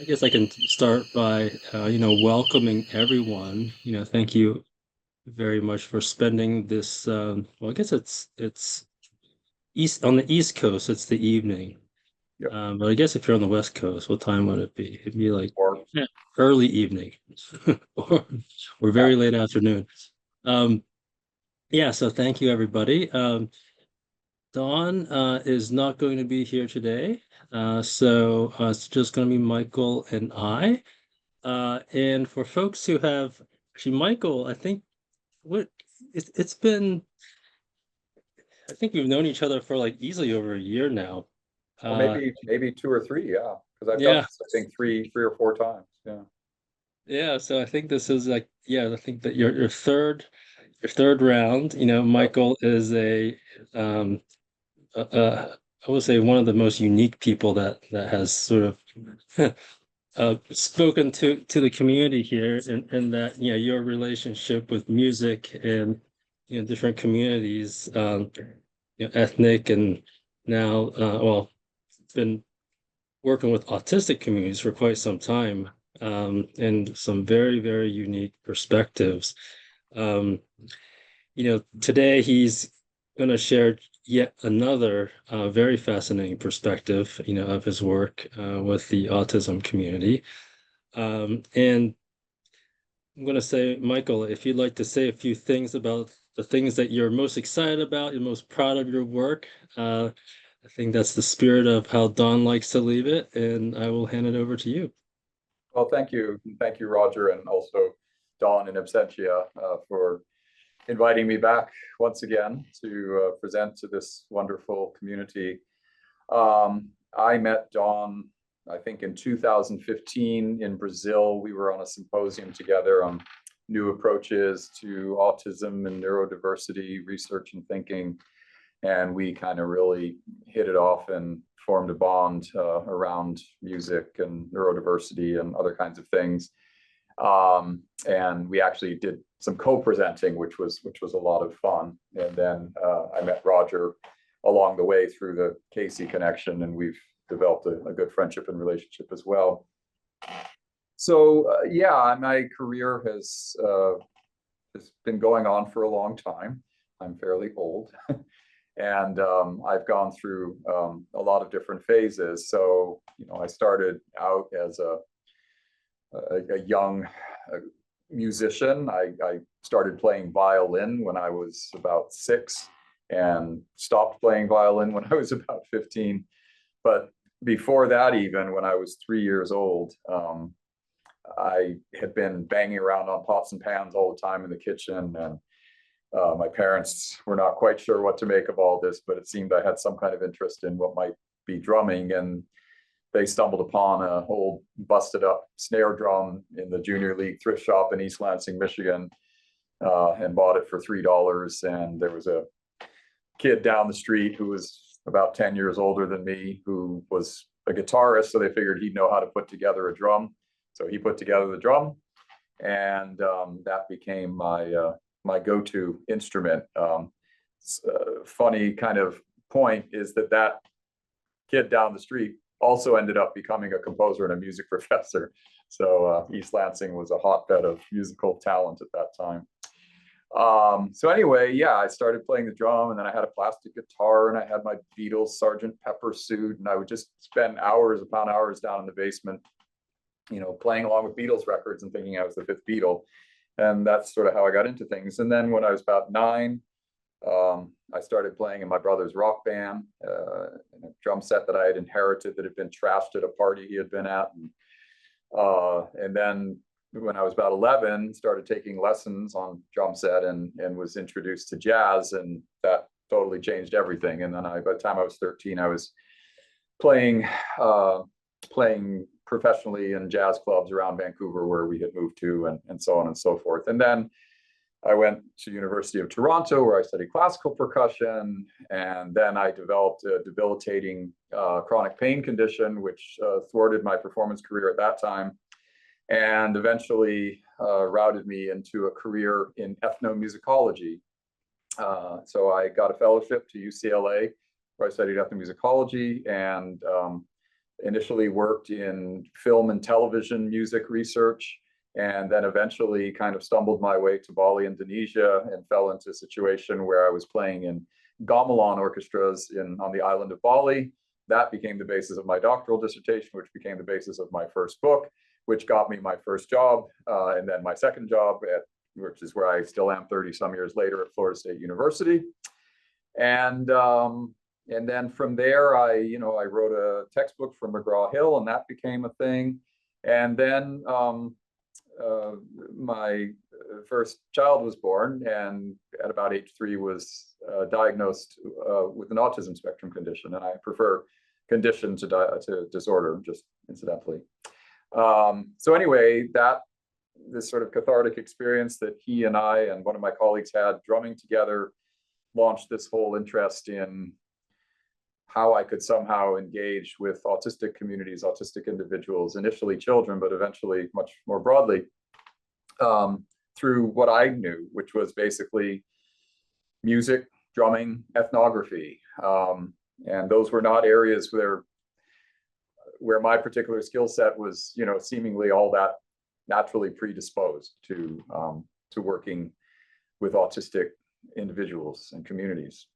I guess I can start by, welcoming everyone. Thank you very much for spending this. Well, I guess it's east on the East Coast. It's the evening, Yep. but I guess if you're on the West Coast, what time would it be? It'd be like Or yeah, early evening, or or yeah. very late afternoon. Um, yeah. So thank you, everybody. Dawn is not going to be here today, so it's just going to be Michael and I. And for folks who have actually, Michael, I think what it's been, I think we've known each other for like easily over a year now. Or Uh, maybe two or three, yeah. Because I've done yeah, this, I think three or four times. Yeah. yeah. So I think this is like, yeah, I think that your third round. Yep. Michael is I would say one of the most unique people that has sort of spoken to the community here, and that your relationship with music and different communities, ethnic and now well, been working with autistic communities for quite some time, and some very very unique perspectives. Um, Today he's going to share yet another very fascinating perspective, of his work with the autism community. And I'm going to say, Michael, if you'd like to say a few things about the things that you're most excited about, you're most proud of your work, I think that's the spirit of how Don likes to leave it, and I will hand it over to you. Well, thank you. Thank you, Roger, and also Dawn in absentia for inviting me back once again to present to this wonderful community. I met Dawn, I think, in 2015 in Brazil. We were on a symposium together on new approaches to autism and neurodiversity research and thinking. And we kind of really hit it off and formed a bond around music and neurodiversity and other kinds of things. And we actually did some co-presenting, which was a lot of fun. And then I met Roger along the way through the Casey connection, and we've developed a good friendship and relationship as well. So yeah, my career has been going on for a long time. I'm fairly old, and I've gone through a lot of different phases. So I started out as a young musician. I started playing violin when I was about 6 and stopped playing violin when I was about 15. But before that, even when I was 3 years old, I had been banging around on pots and pans all the time in the kitchen. And my parents were not quite sure what to make of all this, but it seemed I had some kind of interest in what might be drumming. And they stumbled upon an old busted up snare drum in the junior league thrift shop in East Lansing, Michigan, and bought it for $3. And there was a kid down the street who was about 10 years older than me who was a guitarist. So they figured he'd know how to put together a drum. So he put together the drum, and that became my go-to instrument. Funny kind of point is that kid down the street also ended up becoming a composer and a music professor. So East Lansing was a hotbed of musical talent at that time. So anyway, yeah, I started playing the drum, and then I had a plastic guitar, and I had my Beatles Sergeant Pepper suit, and I would just spend hours upon hours down in the basement, playing along with Beatles records and thinking I was the fifth Beatle. And that's sort of how I got into things. And then when I was about 9, I started playing in my brother's rock band, in a drum set that I had inherited that had been trashed at a party he had been at. And then when I was about 11, started taking lessons on drum set, and was introduced to jazz, and that totally changed everything. And then by the time I was 13, I was playing playing professionally in jazz clubs around Vancouver where we had moved to, and so on and so forth. And then I went to University of Toronto where I studied classical percussion, and then I developed a debilitating chronic pain condition, which thwarted my performance career at that time, and eventually routed me into a career in ethnomusicology. So I got a fellowship to UCLA where I studied ethnomusicology, and initially worked in film and television music research, and then eventually kind of stumbled my way to Bali, Indonesia, and fell into a situation where I was playing in gamelan orchestras on the island of Bali. That became the basis of my doctoral dissertation, which became the basis of my first book, which got me my first job, and then my second job, which is where I still am 30 some years later, at Florida State University. And then from there, I wrote a textbook for McGraw-Hill, and that became a thing. And then my first child was born, and at about age 3 was diagnosed with an autism spectrum condition, and I prefer condition to disorder, just incidentally. So anyway, this sort of cathartic experience that he and I and one of my colleagues had drumming together launched this whole interest in how I could somehow engage with autistic communities, autistic individuals, initially children, but eventually much more broadly, through what I knew, which was basically music, drumming, ethnography. And those were not areas where my particular skill set was, seemingly all that naturally predisposed to working with autistic individuals and communities.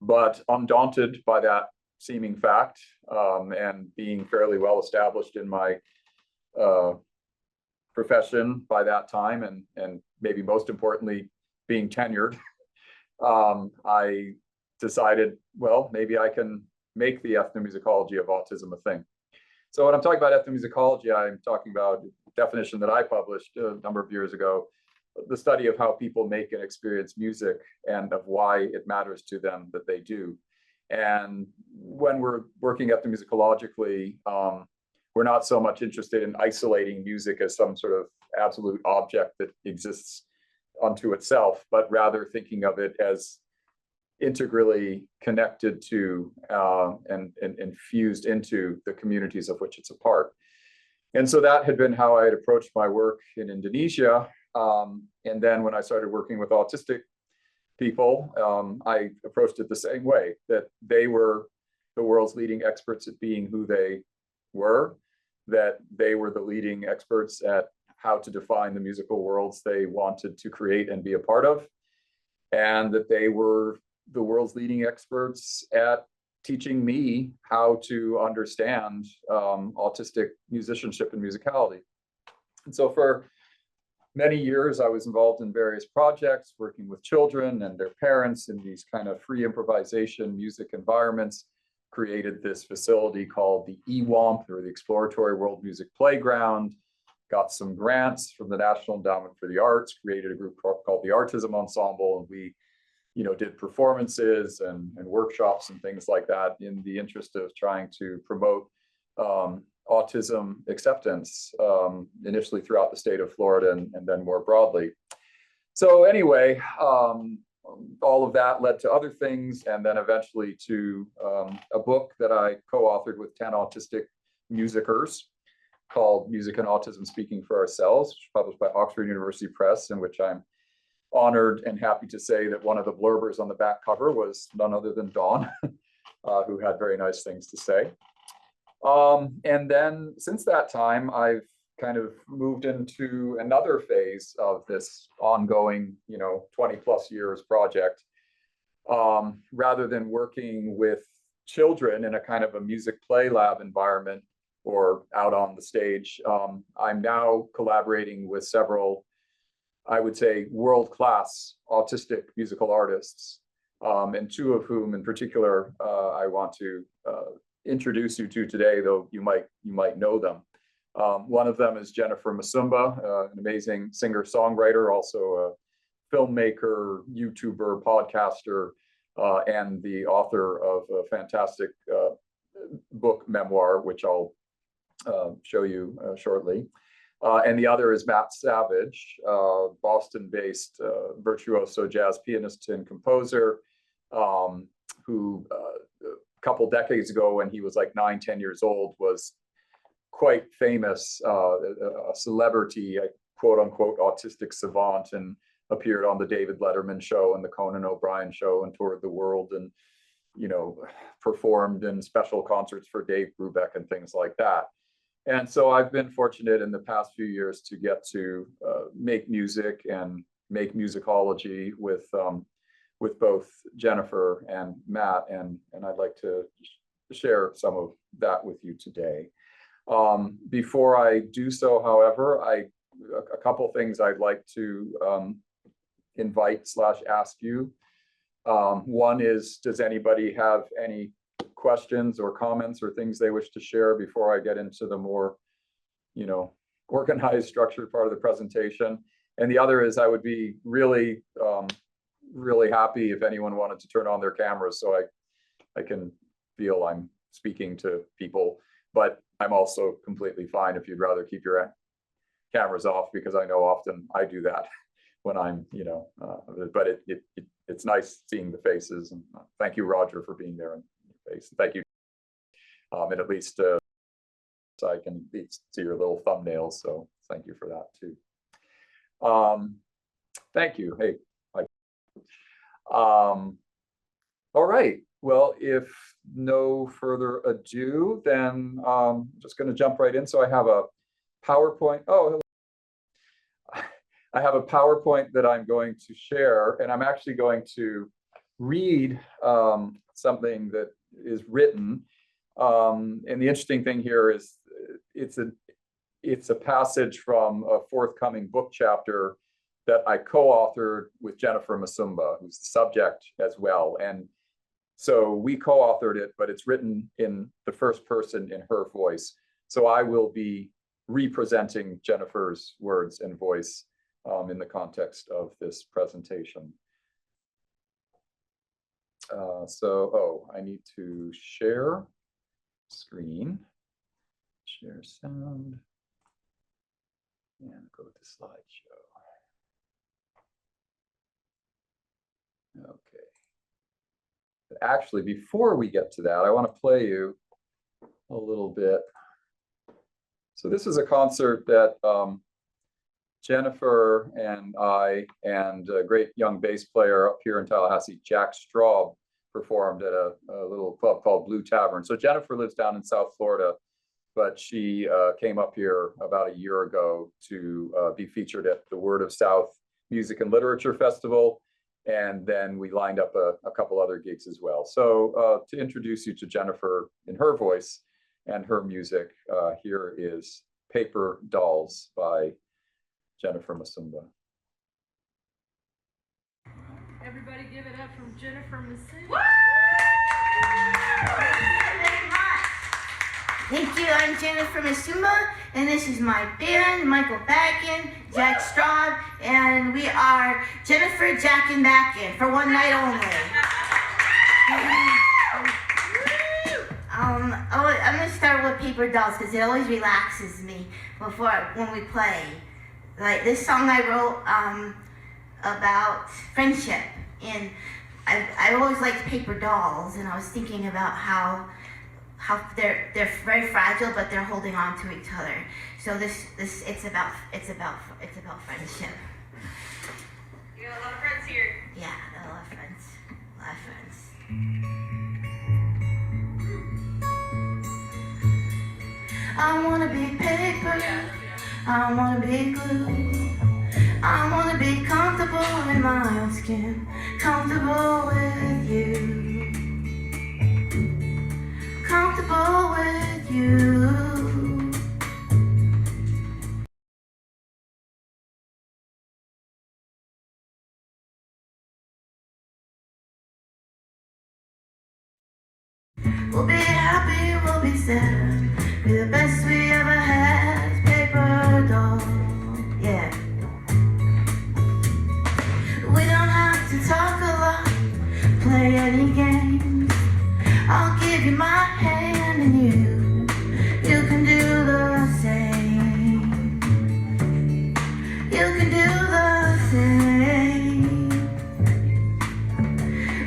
But undaunted by that seeming fact, and being fairly well established in my profession by that time, and maybe most importantly, being tenured, I decided, well, maybe I can make the ethnomusicology of autism a thing. So when I'm talking about ethnomusicology, I'm talking about a definition that I published a number of years ago, the study of how people make and experience music and of why it matters to them that they do. And when we're working ethnomusicologically, we're not so much interested in isolating music as some sort of absolute object that exists unto itself, but rather thinking of it as integrally connected to and fused into the communities of which it's a part. And so that had been how I had approached my work in Indonesia. And then when I started working with autistic people, I approached it the same way, that they were the world's leading experts at being who they were, that they were the leading experts at how to define the musical worlds they wanted to create and be a part of, and that they were the world's leading experts at teaching me how to understand autistic musicianship and musicality. And so for many years, I was involved in various projects, working with children and their parents in these kind of free improvisation music environments, created this facility called the EWOMP, or the Exploratory World Music Playground, got some grants from the National Endowment for the Arts, created a group called the Artism Ensemble, and we did performances and workshops and things like that in the interest of trying to promote autism acceptance, initially throughout the state of Florida and then more broadly. So anyway, all of that led to other things, and then eventually to a book that I co-authored with 10 autistic musicers called Music and Autism Speaking for Ourselves, which was published by Oxford University Press, in which I'm honored and happy to say that one of the blurbers on the back cover was none other than Dawn, who had very nice things to say. And then since that time, I've kind of moved into another phase of this ongoing, 20 plus years project. Rather than working with children in a kind of a music play lab environment or out on the stage, I'm now collaborating with several, I would say, world-class autistic musical artists, and two of whom in particular I want to introduce you to today, though you might know them. One of them is Jennifer Msumba, an amazing singer-songwriter, also a filmmaker, YouTuber, podcaster, and the author of a fantastic book memoir, which I'll show you shortly. And the other is Matt Savage, Boston-based virtuoso jazz pianist and composer, who a couple decades ago, when he was like 9-10 years old, was quite famous, a celebrity, a quote unquote autistic savant, and appeared on the David Letterman show and the Conan O'Brien show and toured the world, and you know, performed in special concerts for Dave Brubeck and things like that. And so I've been fortunate in the past few years to get to make music and make musicology with both Jennifer and Matt, and I'd like to share some of that with you today. Before I do so, however, a couple things I'd like to invite/ask you. One is, does anybody have any questions or comments or things they wish to share before I get into the more, you know, organized, structured part of the presentation? And the other is, I would be really, really happy if anyone wanted to turn on their cameras so I can feel I'm speaking to people, but I'm also completely fine if you'd rather keep your cameras off, because I know often I do that when I'm, you know, but it's nice seeing the faces, and thank you, Roger, for being there in your face. Thank you. And at least so I can see your little thumbnails, so thank you for that too. Thank you. Hey. All right. Well, if no further ado, then I'm just going to jump right in. So I have a PowerPoint. Oh, I have a PowerPoint that I'm going to share, and I'm actually going to read something that is written. And the interesting thing here is it's a passage from a forthcoming book chapter that I co-authored with Jennifer Msumba, who's the subject as well. And so we co-authored it, but it's written in the first person in her voice. So I will be representing Jennifer's words and voice in the context of this presentation. I need to share screen, share sound, and go to slideshow. Okay. But actually, before we get to that, I want to play you a little bit. So this is a concert that Jennifer and I and a great young bass player up here in Tallahassee, Jack Straub, performed at a little club called Blue Tavern. So Jennifer lives down in South Florida, but she came up here about a year ago to be featured at the Word of South Music and Literature Festival. And then we lined up a couple other gigs as well. So to introduce you to Jennifer in her voice and her music, here is Paper Dolls by Jennifer Msumba. Everybody give it up for Jennifer Msumba. Thank you, I'm Jennifer Msumba, and this is my band, Michael Bakan, Jack Straub, and we are Jennifer, Jack, and Bakan for one night only. I'm going to start with Paper Dolls because it always relaxes me when we play. Like this song I wrote about friendship, and I always liked paper dolls, and I was thinking about how they're very fragile, but they're holding on to each other. So it's about friendship. You got a lot of friends here. Yeah, a lot of friends. A lot of friends. I wanna be paper. I wanna be glue. I wanna be comfortable in my own skin, comfortable with you, comfortable with you. We'll be happy, we'll be sad, be the best we ever had, paper doll, yeah. We don't have to talk a lot, play any games. I'll give you my hand and you can do the same. You can do the same.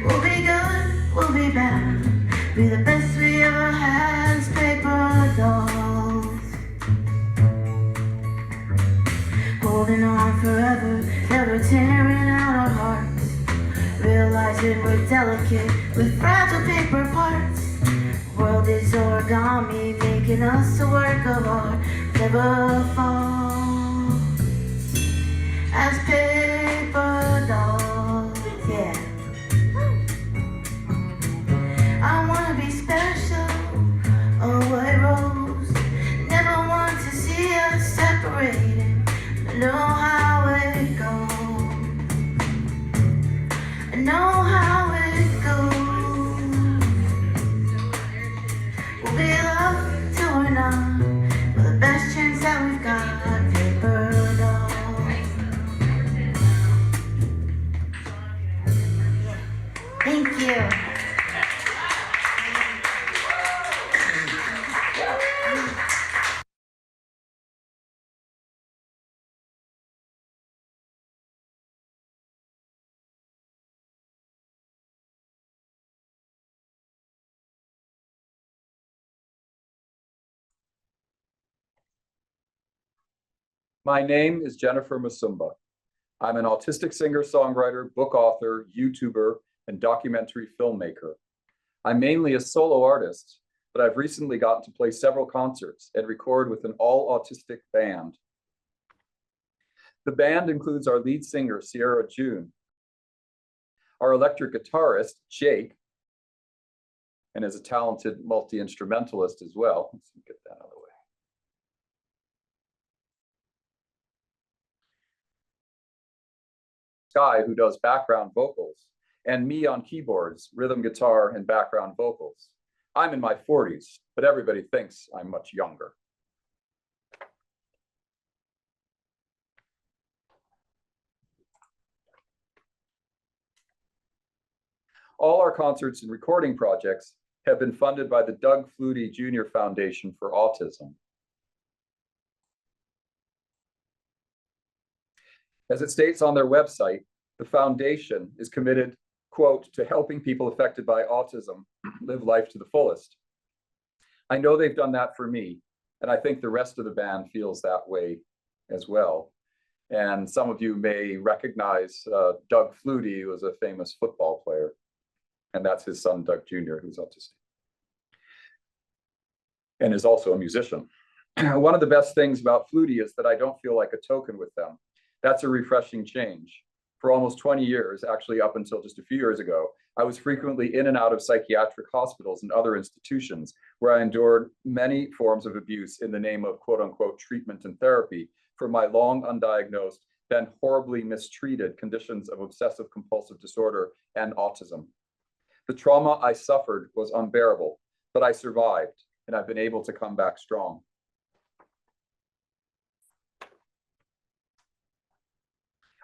We'll be good, we'll be bad, be the best we ever had as paper dolls. Holding on forever, never tearing out our hearts. Real life Eyes are more delicate with fragile paper parts. World is origami, making us a work of art. Never fall as paper dolls. Yeah. I wanna be special, a white rose. Never want to see us separated. I know how it goes. I know how it goes. We'll be loved till we're not. For the best chance that we've got, paper dolls. Thank you. My name is Jennifer Msumba. I'm an autistic singer-songwriter, book author, YouTuber, and documentary filmmaker. I'm mainly a solo artist, but I've recently gotten to play several concerts and record with an all-autistic band. The band includes our lead singer, Sierra June, our electric guitarist, Jake, and is a talented multi-instrumentalist as well. Let's get that out of the way. Sky, who does background vocals, and me on keyboards, rhythm guitar, and background vocals. I'm in my 40s, but everybody thinks I'm much younger. All our concerts and recording projects have been funded by the Doug Flutie Jr. Foundation for Autism. As it states on their website, the foundation is committed, quote, to helping people affected by autism live life to the fullest. I know they've done that for me, and I think the rest of the band feels that way as well. And some of you may recognize Doug Flutie, who was a famous football player, and that's his son, Doug Jr., who's autistic, and is also a musician. One of the best things about Flutie is that I don't feel like a token with them. That's a refreshing change. For almost 20 years, actually up until just a few years ago, I was frequently in and out of psychiatric hospitals and other institutions where I endured many forms of abuse in the name of quote unquote treatment and therapy for my long undiagnosed, then horribly mistreated conditions of obsessive compulsive disorder and autism. The trauma I suffered was unbearable, but I survived and I've been able to come back strong.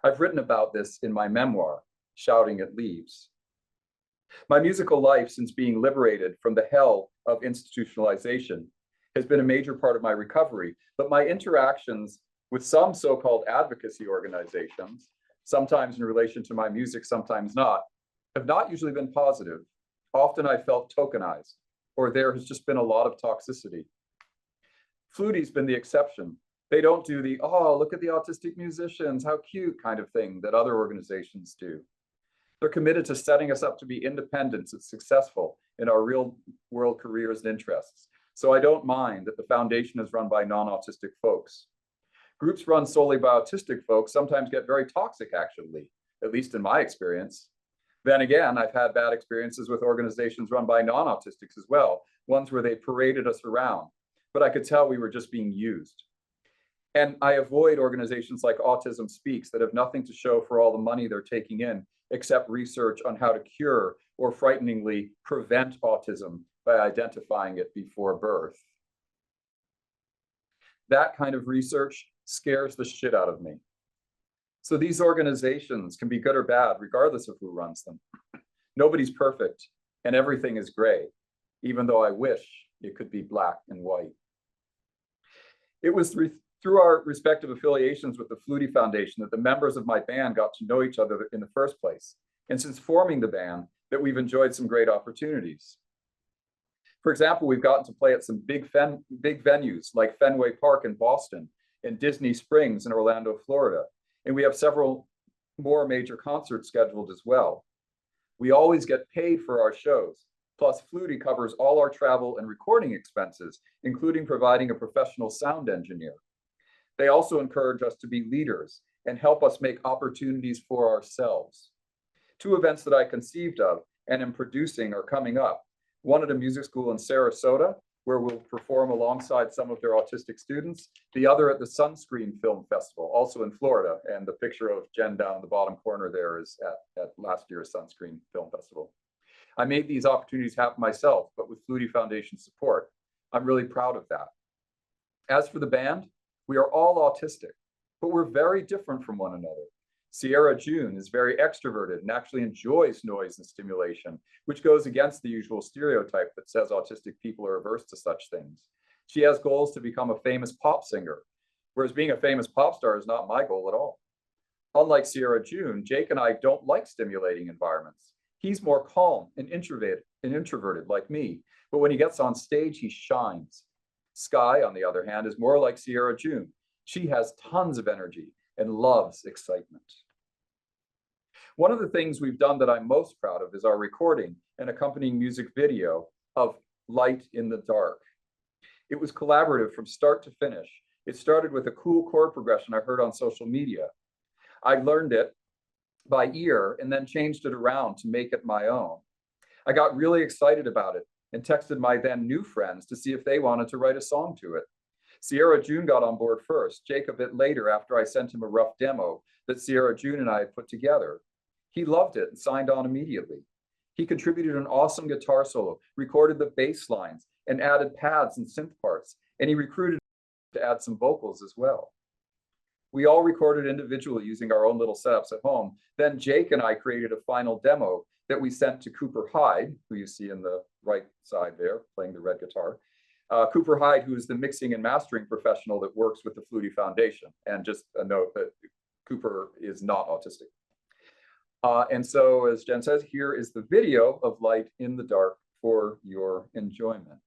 I've written about this in my memoir, Shouting at Leaves. My musical life since being liberated from the hell of institutionalization has been a major part of my recovery, but my interactions with some so-called advocacy organizations, sometimes in relation to my music, sometimes not, have not usually been positive. Often I felt tokenized, or there has just been a lot of toxicity. Flutie's been the exception. They don't do the, oh, look at the autistic musicians, how cute kind of thing that other organizations do. They're committed to setting us up to be independent and successful in our real world careers and interests. So I don't mind that the foundation is run by non-autistic folks. Groups run solely by autistic folks sometimes get very toxic, actually, at least in my experience. Then again, I've had bad experiences with organizations run by non-autistics as well, ones where they paraded us around, but I could tell we were just being used. And I avoid organizations like Autism Speaks that have nothing to show for all the money they're taking in, except research on how to cure or frighteningly prevent autism by identifying it before birth. That kind of research scares the shit out of me. So these organizations can be good or bad, regardless of who runs them. Nobody's perfect, and everything is gray, even though I wish it could be black and white. It was through our respective affiliations with the Flutie Foundation that the members of my band got to know each other in the first place. And since forming the band, that we've enjoyed some great opportunities. For example, we've gotten to play at some big venues like Fenway Park in Boston and Disney Springs in Orlando, Florida. And we have several more major concerts scheduled as well. We always get paid for our shows. Plus, Flutie covers all our travel and recording expenses, including providing a professional sound engineer. They also encourage us to be leaders and help us make opportunities for ourselves. Two events that I conceived of and am producing are coming up. One at a music school in Sarasota, where we'll perform alongside some of their autistic students. The other at the Sunscreen Film Festival, also in Florida. And the picture of Jen down in the bottom corner there is at last year's Sunscreen Film Festival. I made these opportunities happen myself, but with Flutie Foundation support. I'm really proud of that. As for the band, we are all autistic, but we're very different from one another. Sierra June is very extroverted and actually enjoys noise and stimulation, which goes against the usual stereotype that says autistic people are averse to such things. She has goals to become a famous pop singer, whereas being a famous pop star is not my goal at all. Unlike Sierra June, Jake and I don't like stimulating environments. He's more calm and introverted like me, but when he gets on stage, he shines. Sky, on the other hand, is more like Sierra June. She has tons of energy and loves excitement. One of the things we've done that I'm most proud of is our recording and accompanying music video of Light in the Dark. It was collaborative from start to finish. It started with a cool chord progression I heard on social media. I learned it by ear and then changed it around to make it my own. I got really excited about it and texted my then new friends to see if they wanted to write a song to it. Sierra June got on board first, Jake a bit later after I sent him a rough demo that Sierra June and I had put together. He loved it and signed on immediately. He contributed an awesome guitar solo, recorded the bass lines, and added pads and synth parts, and he recruited to add some vocals as well. We all recorded individually using our own little setups at home. Then Jake and I created a final demo that we sent to Cooper Hyde, who you see in the right side there, playing the red guitar. Cooper Hyde, who is the mixing and mastering professional that works with the Flutie Foundation. And just a note that Cooper is not autistic. And so, as Jen says, here is the video of Light in the Dark for your enjoyment.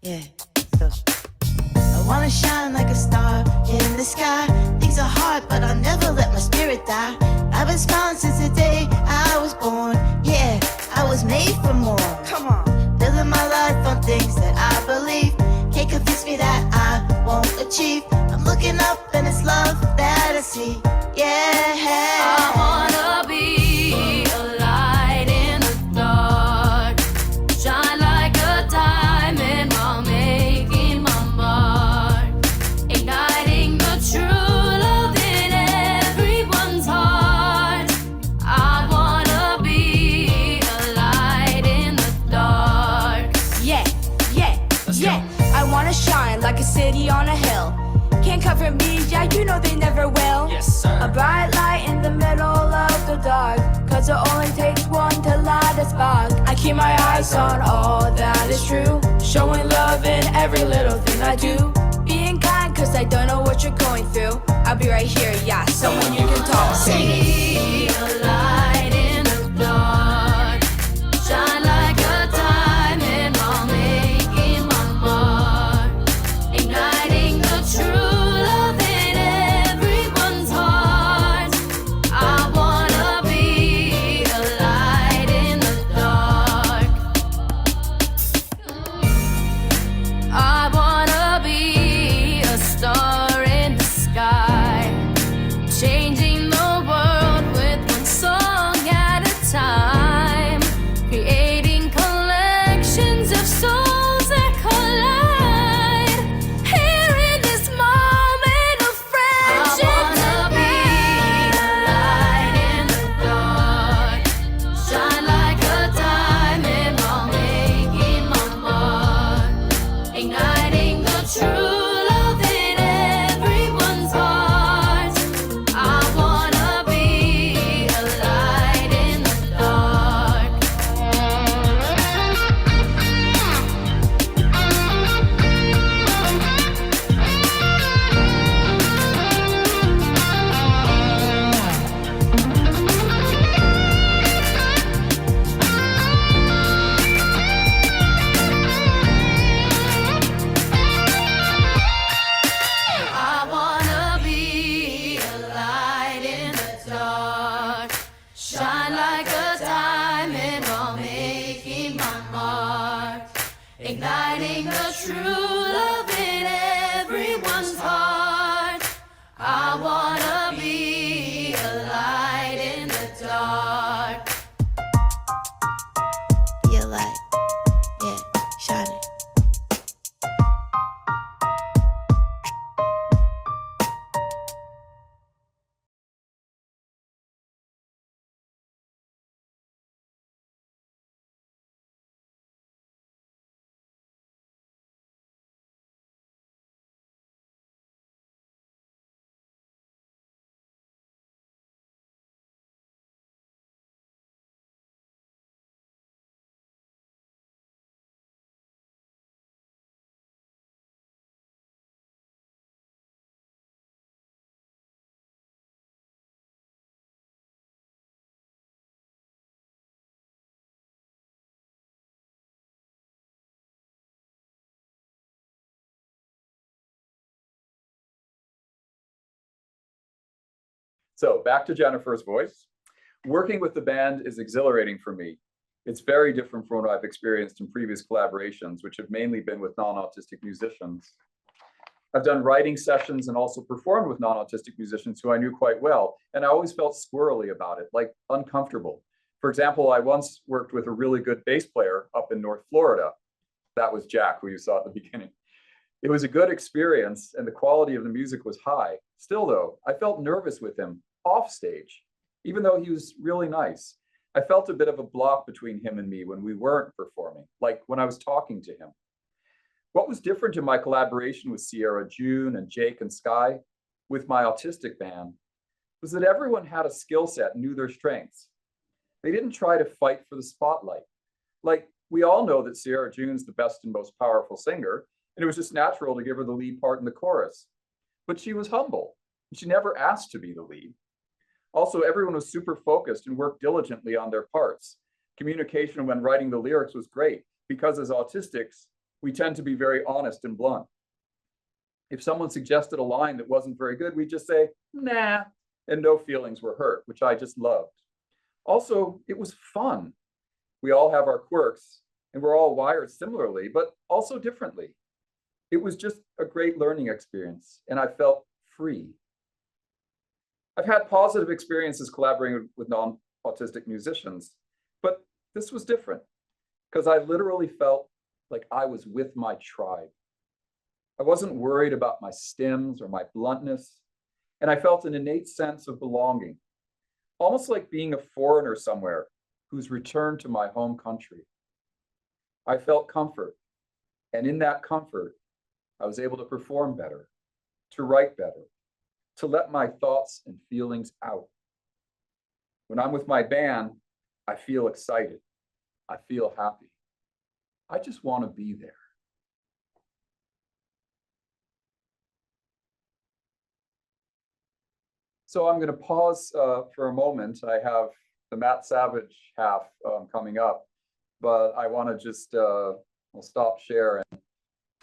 Yeah, so I wanna shine like a star in the sky. Things are hard, but I'll never let my spirit die. I've been smiling since the day I was born. Yeah, I was made for more. Come on, building my life on things that I believe. Can't convince me that I won't achieve. I'm looking up and it's love that I see. Yeah, I wanna be a light in the dark, shine like a diamond while making my mark, igniting the true love in everyone's heart. I wanna be a light in the dark. Yeah, yeah, yeah. I wanna shine like a city on a hill. Can't cover me, yeah, you know they never will. Yes, sir. A bright light in the middle of the dark, cause it only takes one to light a spark. I keep my eyes on all that is true, showing love in every little thing I do. Being kind, cause I don't know what you're going through. I'll be right here, yeah, someone you can talk to. Be a light in the dark, shine like a diamond while making my mark, igniting the true love in everyone's heart. I wanna be a light in the dark. I wanna be a star in the sky, changing the world with one igniting the true love in everyone's heart. I wanna be a light in the dark. Be a light, yeah, shining. So back to Jennifer's voice. Working with the band is exhilarating for me. It's very different from what I've experienced in previous collaborations, which have mainly been with non-autistic musicians. I've done writing sessions and also performed with non-autistic musicians who I knew quite well, and I always felt squirrely about it, like uncomfortable. For example, I once worked with a really good bass player up in North Florida. That was Jack, who you saw at the beginning. It was a good experience and the quality of the music was high. Still though, I felt nervous with him off stage, even though he was really nice. I felt a bit of a block between him and me when we weren't performing, like when I was talking to him. What was different in my collaboration with Sierra June and Jake and Sky with my autistic band was that everyone had a skill set and knew their strengths. They didn't try to fight for the spotlight. Like, we all know that Sierra June's the best and most powerful singer, and it was just natural to give her the lead part in the chorus. But she was humble, and she never asked to be the lead. Also, everyone was super focused and worked diligently on their parts. Communication when writing the lyrics was great, because as autistics, we tend to be very honest and blunt. If someone suggested a line that wasn't very good, we'd just say, nah, and no feelings were hurt, which I just loved. Also, it was fun. We all have our quirks, and we're all wired similarly, but also differently. It was just a great learning experience, and I felt free. I've had positive experiences collaborating with non-autistic musicians, but this was different because I literally felt like I was with my tribe. I wasn't worried about my stems or my bluntness, and I felt an innate sense of belonging, almost like being a foreigner somewhere who's returned to my home country. I felt comfort, and in that comfort, I was able to perform better, to write better, to let my thoughts and feelings out. When I'm with my band, I feel excited. I feel happy. I just want to be there. So I'm going to pause for a moment. I have the Matt Savage half coming up, but I want to just I'll stop share and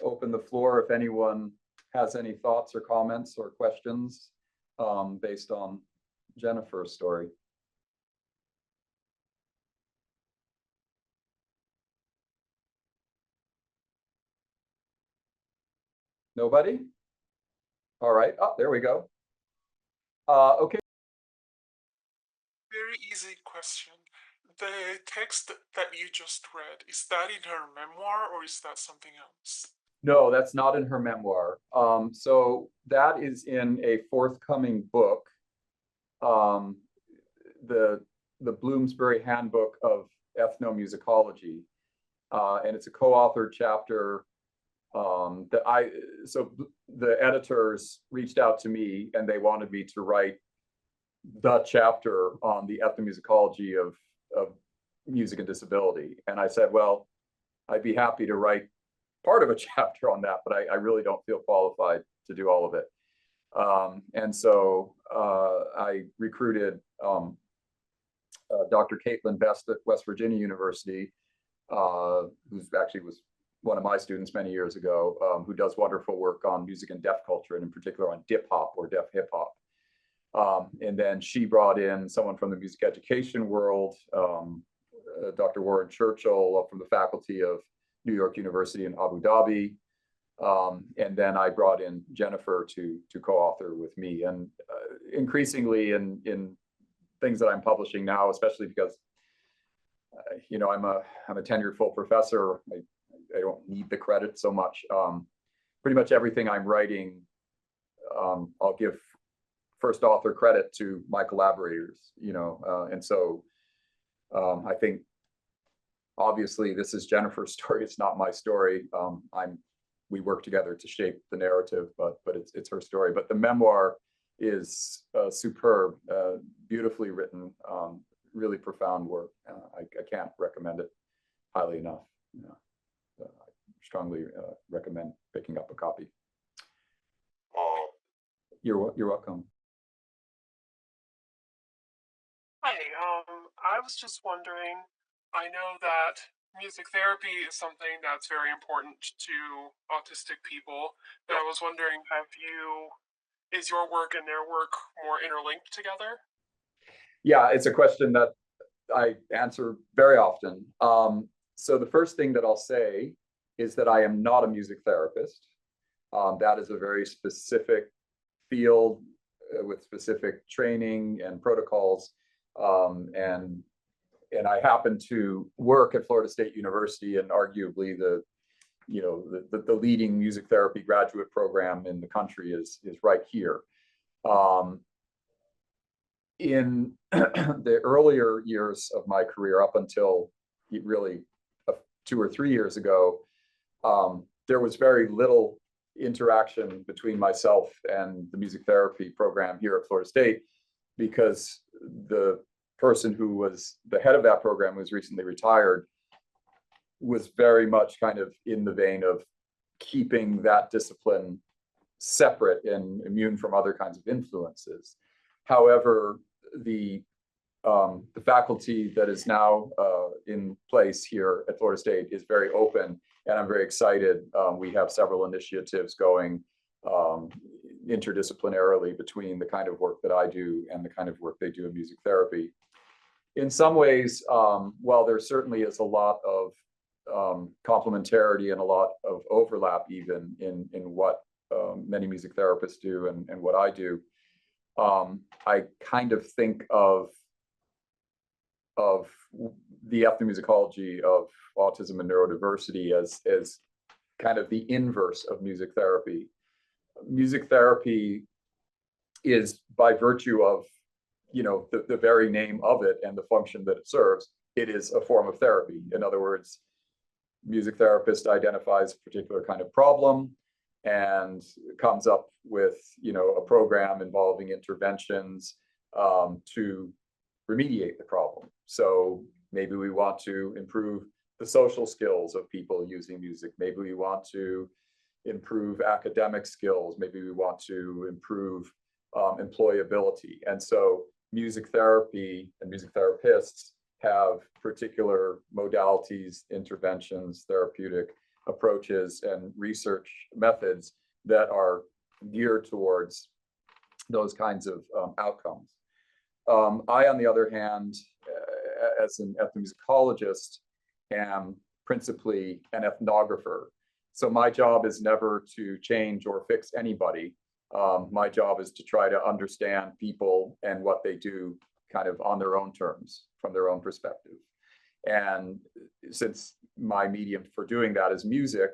open the floor if anyone has any thoughts or comments or questions based on Jennifer's story. Nobody? All right. Oh, there we go. Okay. Very easy question. The text that you just read, is that in her memoir or is that something else? No, that's not in her memoir. So that is in a forthcoming book, the Bloomsbury Handbook of Ethnomusicology, and it's a co-authored chapter so the editors reached out to me and they wanted me to write the chapter on the ethnomusicology of music and disability. And I said, well, I'd be happy to write part of a chapter on that, but I really don't feel qualified to do all of it. And so I recruited Dr. Caitlin Best at West Virginia University, who's actually was one of my students many years ago, who does wonderful work on music and deaf culture, and in particular on dip hop or deaf hip hop. And then she brought in someone from the music education world, Dr. Warren Churchill from the Faculty of New York University in Abu Dhabi. And then I brought in Jennifer to co-author with me. And increasingly in things that I'm publishing now, especially because you know, I'm a tenured full professor. I don't need the credit so much. Pretty much everything I'm writing, I'll give first author credit to my collaborators, you know, and so I think obviously this is Jennifer's story. It's not my story. We work together to shape the narrative, but it's her story. But the memoir is superb, beautifully written, really profound work. I can't recommend it highly enough. You know, I strongly recommend picking up a copy. You're welcome. Hi, I was just wondering, I know that music therapy is something that's very important to autistic people, but I was wondering, is your work and their work more interlinked together? Yeah, it's a question that I answer very often. So the first thing that I'll say is that I am not a music therapist. That is a very specific field with specific training and protocols. And I happen to work at Florida State University, and arguably the leading music therapy graduate program in the country is right here. In the earlier years of my career, up until really 2 or 3 years ago, there was very little interaction between myself and the music therapy program here at Florida State, because the person who was the head of that program, who's recently retired, was very much kind of in the vein of keeping that discipline separate and immune from other kinds of influences. However, the faculty that is now in place here at Florida State is very open, and I'm very excited. We have several initiatives going interdisciplinarily between the kind of work that I do and the kind of work they do in music therapy. In some ways, while there certainly is a lot of complementarity and a lot of overlap even in what many music therapists do and what I do, I kind of think of the ethnomusicology of autism and neurodiversity as kind of the inverse of music therapy. Music therapy is, by virtue of the very name of it and the function that it serves, it is a form of therapy. In other words, music therapist identifies a particular kind of problem and comes up with a program involving interventions to remediate the problem. So maybe we want to improve the social skills of people using music. Maybe we want to improve academic skills. Maybe we want to improve employability. And so music therapy and music therapists have particular modalities, interventions, therapeutic approaches, and research methods that are geared towards those kinds of outcomes. I, on the other hand, as an ethnomusicologist, am principally an ethnographer. So my job is never to change or fix anybody. My job is to try to understand people and what they do kind of on their own terms, from their own perspective. And since my medium for doing that is music,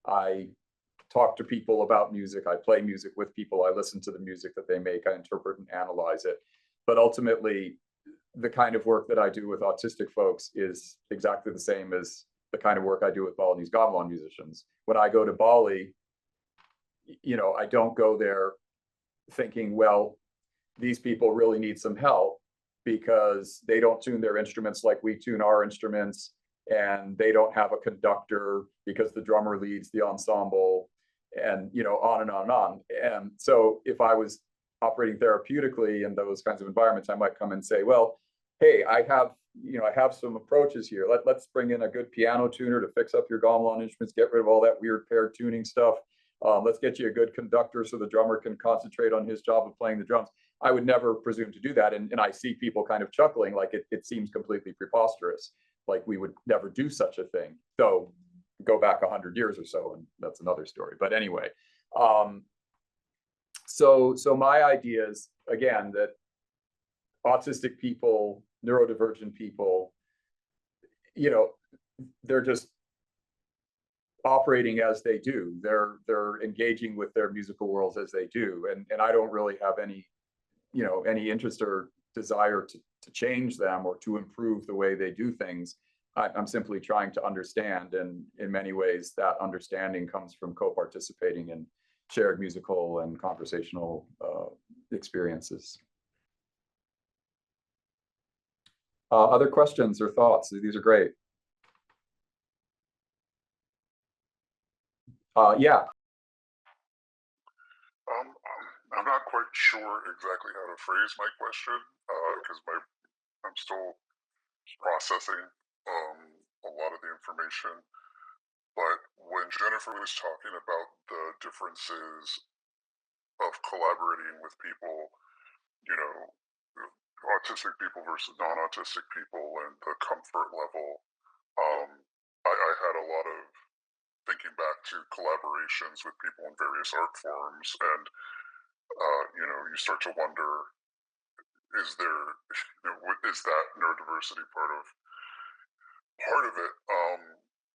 I talk to people about music, I play music with people, I listen to the music that they make, I interpret and analyze it. But ultimately, the kind of work that I do with autistic folks is exactly the same as the kind of work I do with Balinese gamelan musicians. When I go to Bali, I don't go there thinking, well, these people really need some help because they don't tune their instruments like we tune our instruments, and they don't have a conductor because the drummer leads the ensemble, and on and on and on. And so if I was operating therapeutically in those kinds of environments, I might come and say, well, hey, I have some approaches here. Let's bring in a good piano tuner to fix up your gamelan instruments, get rid of all that weird paired tuning stuff. Let's get you a good conductor so the drummer can concentrate on his job of playing the drums. I would never presume to do that. And I see people kind of chuckling, like it seems completely preposterous, like we would never do such a thing. So go back 100 years or so, and that's another story. But anyway, so my idea is, again, that autistic people, neurodivergent people, you know, they're just operating as they do. They're engaging with their musical worlds as they do, and I don't really have any, you know, any interest or desire to change them or to improve the way they do things. I'm simply trying to understand, and in many ways that understanding comes from co-participating in shared musical and conversational experiences. Other questions or thoughts? These are great. Yeah. I'm not quite sure exactly how to phrase my question because I'm still processing a lot of the information. But when Jennifer was talking about the differences of collaborating with people, you know, autistic people versus non-autistic people and the comfort level, I had a lot of thinking back to collaborations with people in various art forms, and you know, you start to wonder, is there, you know, is that neurodiversity part of it?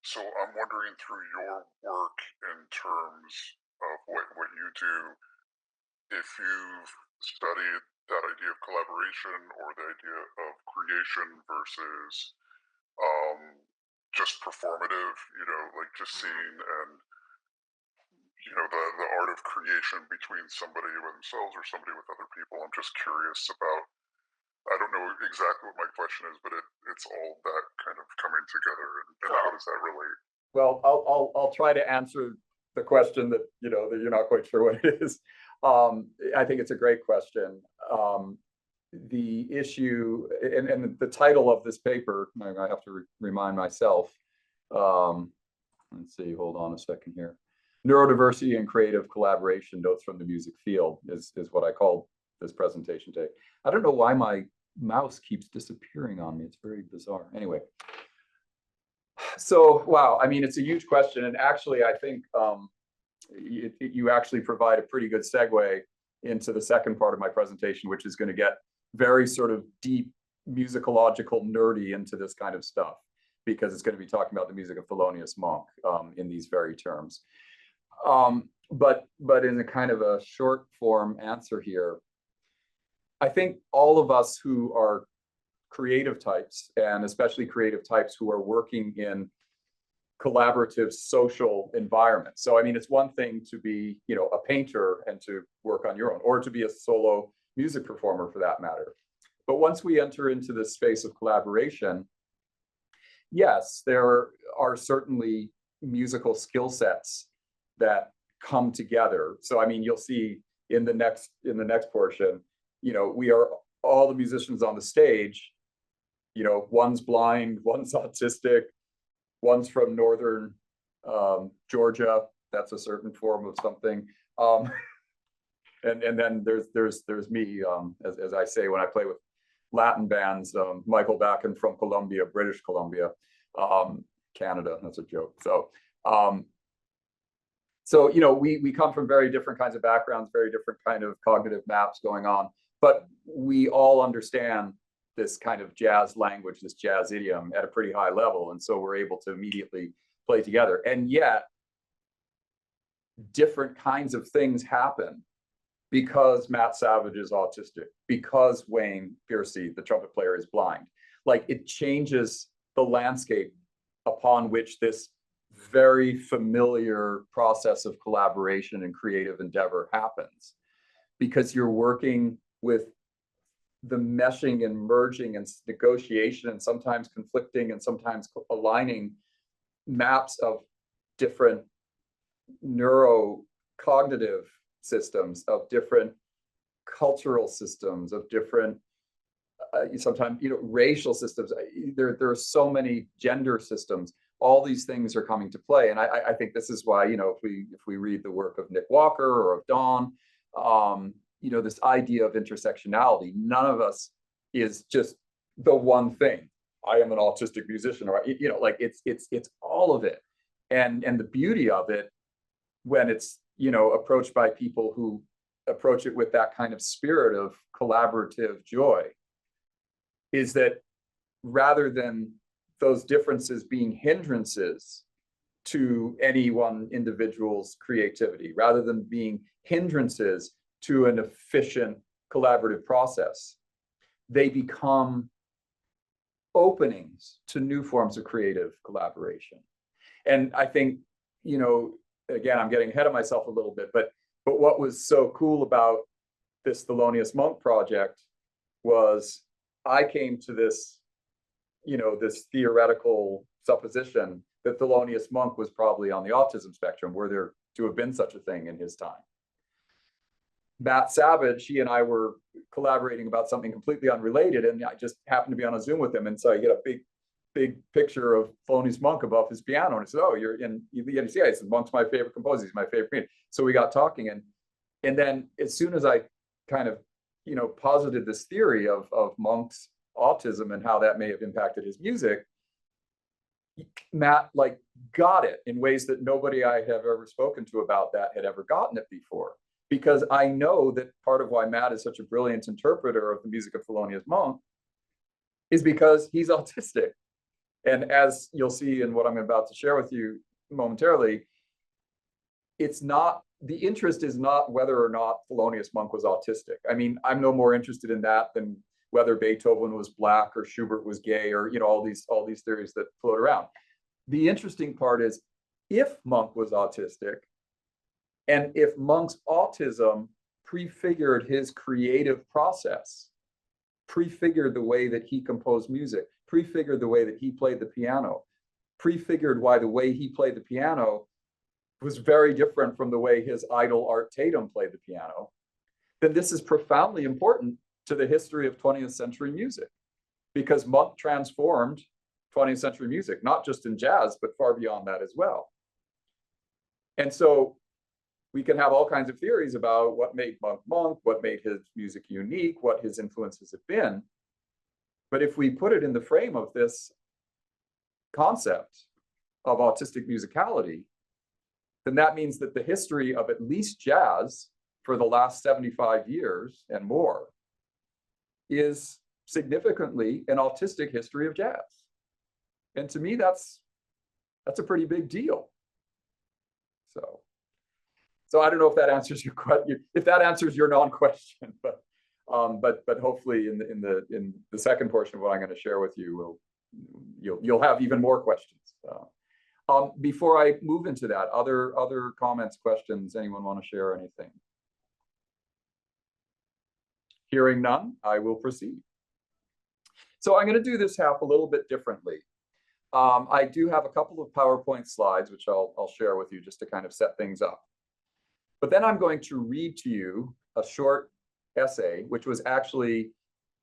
So I'm wondering, through your work in terms of what you do, if you've studied that idea of collaboration or the idea of creation versus just performative, you know, like just seeing and, you know, the art of creation between somebody with themselves or somebody with other people. I'm just curious about, I don't know exactly what my question is, but it's all that kind of coming together, and how does that relate? Well, I'll try to answer the question that, you know, that you're not quite sure what it is. I think it's a great question. The issue, and the title of this paper, I have to remind myself. Let's see, hold on a second here. Neurodiversity and Creative Collaboration, Notes from the Music Field is what I call this presentation today. I don't know why my mouse keeps disappearing on me. It's very bizarre. Anyway, so wow, I mean, it's a huge question, and actually I think you actually provide a pretty good segue into the second part of my presentation, which is going to get very sort of deep musicological nerdy into this kind of stuff, because it's going to be talking about the music of Thelonious Monk in these very terms. But in a kind of a short form answer here, I think all of us who are creative types, and especially creative types who are working in collaborative social environments. So, I mean, it's one thing to be, you know, a painter and to work on your own, or to be a solo music performer for that matter. But once we enter into this space of collaboration, yes, there are certainly musical skill sets that come together. So, I mean, you'll see in the next portion, you know, we are all the musicians on the stage, you know, one's blind, one's autistic, one's from northern Georgia. That's a certain form of something. And then there's me, as I say when I play with Latin bands, Michael Bakan from Colombia, British Columbia, Canada. That's a joke. So you know, we come from very different kinds of backgrounds, very different kind of cognitive maps going on, but we all understand this kind of jazz language, this jazz idiom at a pretty high level. And so we're able to immediately play together. And yet different kinds of things happen because Matt Savage is autistic, because Wayne Piercy, the trumpet player, is blind. Like, it changes the landscape upon which this very familiar process of collaboration and creative endeavor happens, because you're working with the meshing and merging and negotiation and sometimes conflicting and sometimes aligning maps of different neurocognitive systems, of different cultural systems, of different sometimes, you know, racial systems. There are so many gender systems. All these things are coming to play, and I think this is why, you know, if we read the work of Nick Walker or of Dawn, you know, this idea of intersectionality. None of us is just the one thing. I am an autistic musician, or, you know, like it's all of it. And the beauty of it, when it's, you know, approached by people who approach it with that kind of spirit of collaborative joy, is that rather than those differences being hindrances to any one individual's creativity, rather than being hindrances to an efficient collaborative process, they become openings to new forms of creative collaboration. And I think, you know, again, I'm getting ahead of myself a little bit, but what was so cool about this Thelonious Monk project was I came to this, you know, this theoretical supposition that Thelonious Monk was probably on the autism spectrum, were there to have been such a thing in his time. Matt Savage, he and I were collaborating about something completely unrelated, and I just happened to be on a Zoom with him, and so I get a big picture of Thelonious Monk above his piano, and I said, "Oh, you're in the NCA." I said, "Monk's my favorite composer. He's my favorite pianist." So we got talking, and then as soon as I kind of, you know, posited this theory of Monk's autism and how that may have impacted his music, Matt like got it in ways that nobody I have ever spoken to about that had ever gotten it before. Because I know that part of why Matt is such a brilliant interpreter of the music of Thelonious Monk is because he's autistic. And as you'll see in what I'm about to share with you momentarily, it's not, the interest is not whether or not Thelonious Monk was autistic. I mean, I'm no more interested in that than whether Beethoven was black or Schubert was gay, or, you know, all these theories that float around. The interesting part is, if Monk was autistic, and if Monk's autism prefigured his creative process, prefigured the way that he composed music, prefigured the way that he played the piano, prefigured why the way he played the piano was very different from the way his idol Art Tatum played the piano, then this is profoundly important to the history of 20th century music, because Monk transformed 20th century music, not just in jazz, but far beyond that as well. And so we can have all kinds of theories about what made Monk Monk, what made his music unique, what his influences have been. But if we put it in the frame of this concept of autistic musicality, then that means that the history of at least jazz for the last 75 years and more is significantly an autistic history of jazz. And to me, that's a pretty big deal. So I don't know if that answers your question, if that answers your non-question, but hopefully in the second portion of what I'm going to share with you, you'll have even more questions. Before I move into that, other comments, questions, anyone want to share anything? Hearing none, I will proceed. So I'm going to do this half a little bit differently. I do have a couple of PowerPoint slides, which I'll share with you just to kind of set things up. But then I'm going to read to you a short essay, which was actually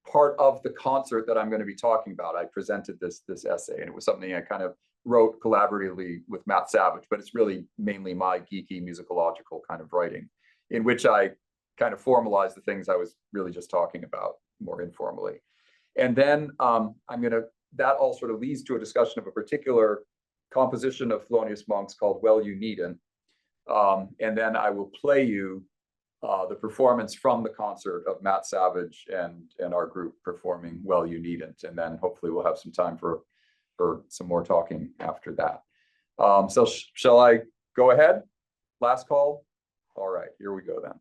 part of the concert that I'm going to be talking about. I presented this essay, and it was something I kind of wrote collaboratively with Matt Savage, but it's really mainly my geeky musicological kind of writing, in which I kind of formalized the things I was really just talking about more informally. And then that all sort of leads to a discussion of a particular composition of Thelonious Monk's called Well You Needn't. And then I will play you the performance from the concert of Matt Savage and our group performing Well You Needn't. And then hopefully we'll have some time for some more talking after that. So shall I go ahead? Last call? All right, here we go then.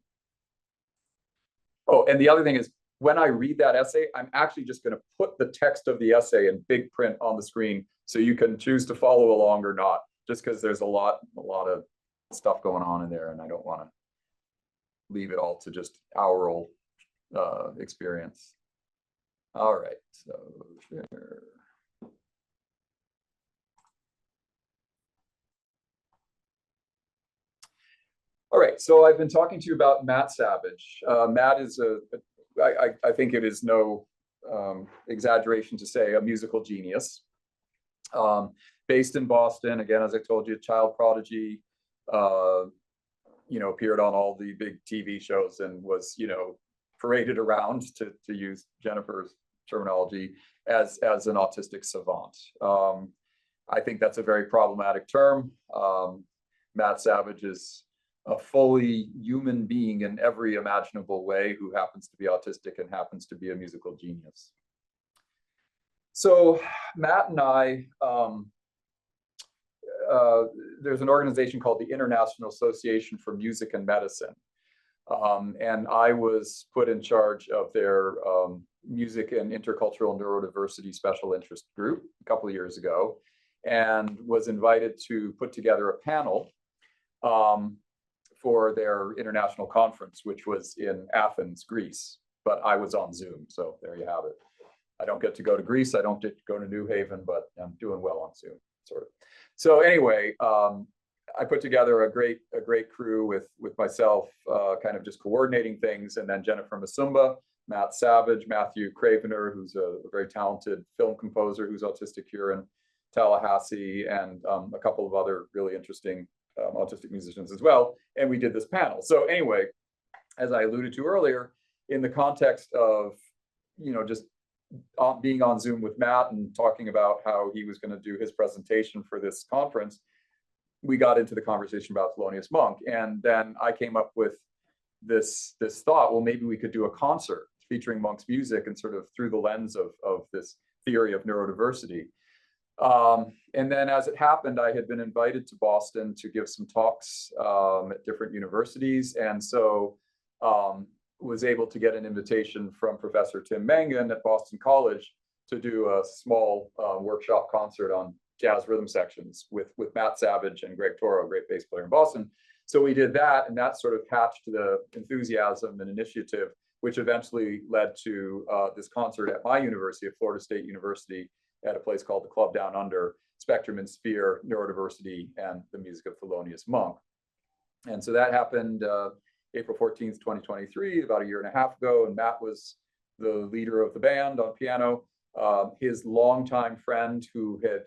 Oh, and the other thing is, when I read that essay, I'm actually just going to put the text of the essay in big print on the screen, so you can choose to follow along or not, just because there's a lot of stuff going on in there, and I don't want to leave it all to just aural experience. All right, so share. All right, so I've been talking to you about Matt Savage. Matt is I think it is no exaggeration to say, a musical genius. Based in Boston, again, as I told you, child prodigy, appeared on all the big TV shows and was, paraded around, to use Jennifer's terminology, as an autistic savant. I think that's a very problematic term. Matt Savage is a fully human being in every imaginable way who happens to be autistic and happens to be a musical genius. So Matt and I, there's an organization called the International Association for Music and Medicine. And I was put in charge of their music and intercultural neurodiversity special interest group a couple of years ago, and was invited to put together a panel for their international conference, which was in Athens, Greece. But I was on Zoom, so there you have it. I don't get to go to Greece, I don't get to go to New Haven, but I'm doing well on Zoom, sort of. So anyway, I put together a great crew with myself, kind of just coordinating things, and then Jennifer Msumba, Matt Savage, Matthew Cravener, who's a very talented film composer who's autistic here in Tallahassee, and a couple of other really interesting autistic musicians as well. And we did this panel. So anyway, as I alluded to earlier, in the context of, just being on Zoom with Matt and talking about how he was going to do his presentation for this conference, we got into the conversation about Thelonious Monk. And then I came up with this thought, well, maybe we could do a concert featuring Monk's music and sort of through the lens of this theory of neurodiversity. And then as it happened, I had been invited to Boston to give some talks at different universities. And so was able to get an invitation from Professor Tim Mangan at Boston College to do a small workshop concert on jazz rhythm sections with Matt Savage and Greg Toro, a great bass player in Boston. So we did that, and that sort of hatched the enthusiasm and initiative, which eventually led to this concert at my university, at Florida State University, at a place called the Club Down Under, Spectrum and Sphere, Neurodiversity, and the Music of Thelonious Monk. And so that happened April 14th, 2023, about a year and a half ago, and Matt was the leader of the band on piano. His longtime friend who had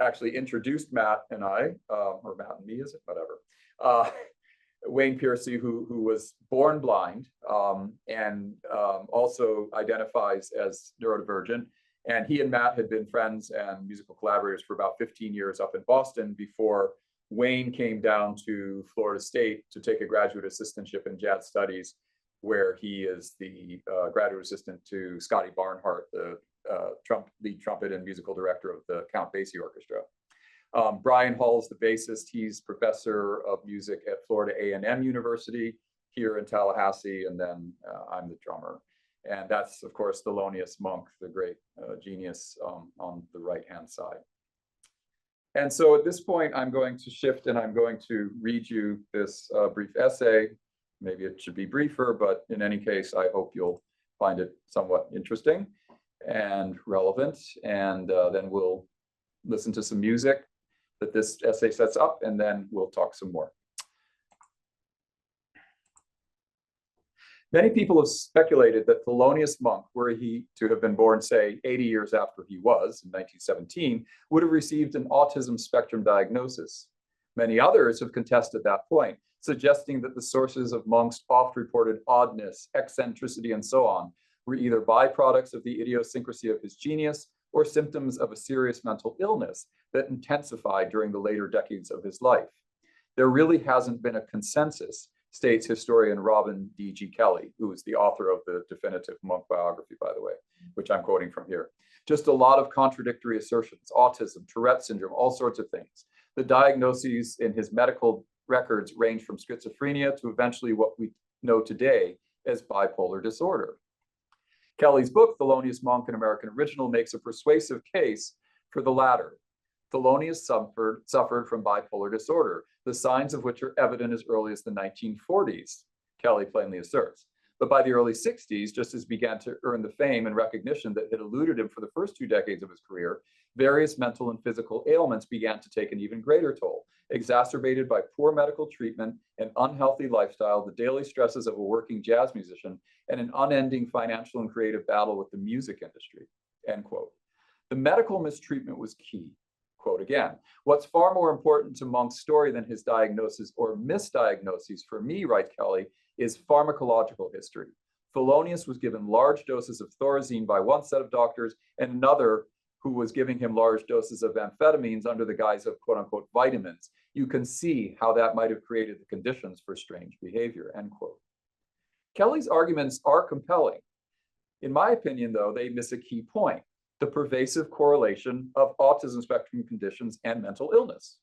actually introduced Matt and I, or Matt and me, is it? Whatever. Wayne Piercy, who was born blind and also identifies as neurodivergent. And he and Matt had been friends and musical collaborators for about 15 years up in Boston before Wayne came down to Florida State to take a graduate assistantship in jazz studies, where he is the graduate assistant to Scotty Barnhart, the lead trumpet and musical director of the Count Basie Orchestra. Brian Hall's the bassist. He's professor of music at Florida A&M University here in Tallahassee, and then I'm the drummer. And that's, of course, Thelonious Monk, the great genius on the right-hand side. And so at this point, I'm going to shift and I'm going to read you this brief essay. Maybe it should be briefer, but in any case, I hope you'll find it somewhat interesting and relevant. And then we'll listen to some music that this essay sets up, and then we'll talk some more. Many people have speculated that Thelonious Monk, were he to have been born, say, 80 years after he was, in 1917, would have received an autism spectrum diagnosis. Many others have contested that point, suggesting that the sources of Monk's oft-reported oddness, eccentricity, and so on were either byproducts of the idiosyncrasy of his genius or symptoms of a serious mental illness that intensified during the later decades of his life. There really hasn't been a consensus, states historian Robin D.G. Kelly, who is the author of the definitive Monk biography, by the way, which I'm quoting from here. Just a lot of contradictory assertions: autism, Tourette syndrome, all sorts of things. The diagnoses in his medical records range from schizophrenia to eventually what we know today as bipolar disorder. Kelly's book, Thelonious Monk, an American Original, makes a persuasive case for the latter. Thelonious suffered from bipolar disorder, the signs of which are evident as early as the 1940s, Kelly plainly asserts. But by the early 60s, just as he began to earn the fame and recognition that had eluded him for the first 2 decades of his career, various mental and physical ailments began to take an even greater toll, exacerbated by poor medical treatment, an unhealthy lifestyle, the daily stresses of a working jazz musician, and an unending financial and creative battle with the music industry, end quote. The medical mistreatment was key. Quote again, what's far more important to Monk's story than his diagnosis or misdiagnoses for me, writes Kelly, is pharmacological history. Thelonious was given large doses of Thorazine by one set of doctors and another who was giving him large doses of amphetamines under the guise of quote unquote vitamins, you can see how that might have created the conditions for strange behavior, end quote. Kelly's arguments are compelling. In my opinion, though, they miss a key point: the pervasive correlation of autism spectrum conditions and mental illness.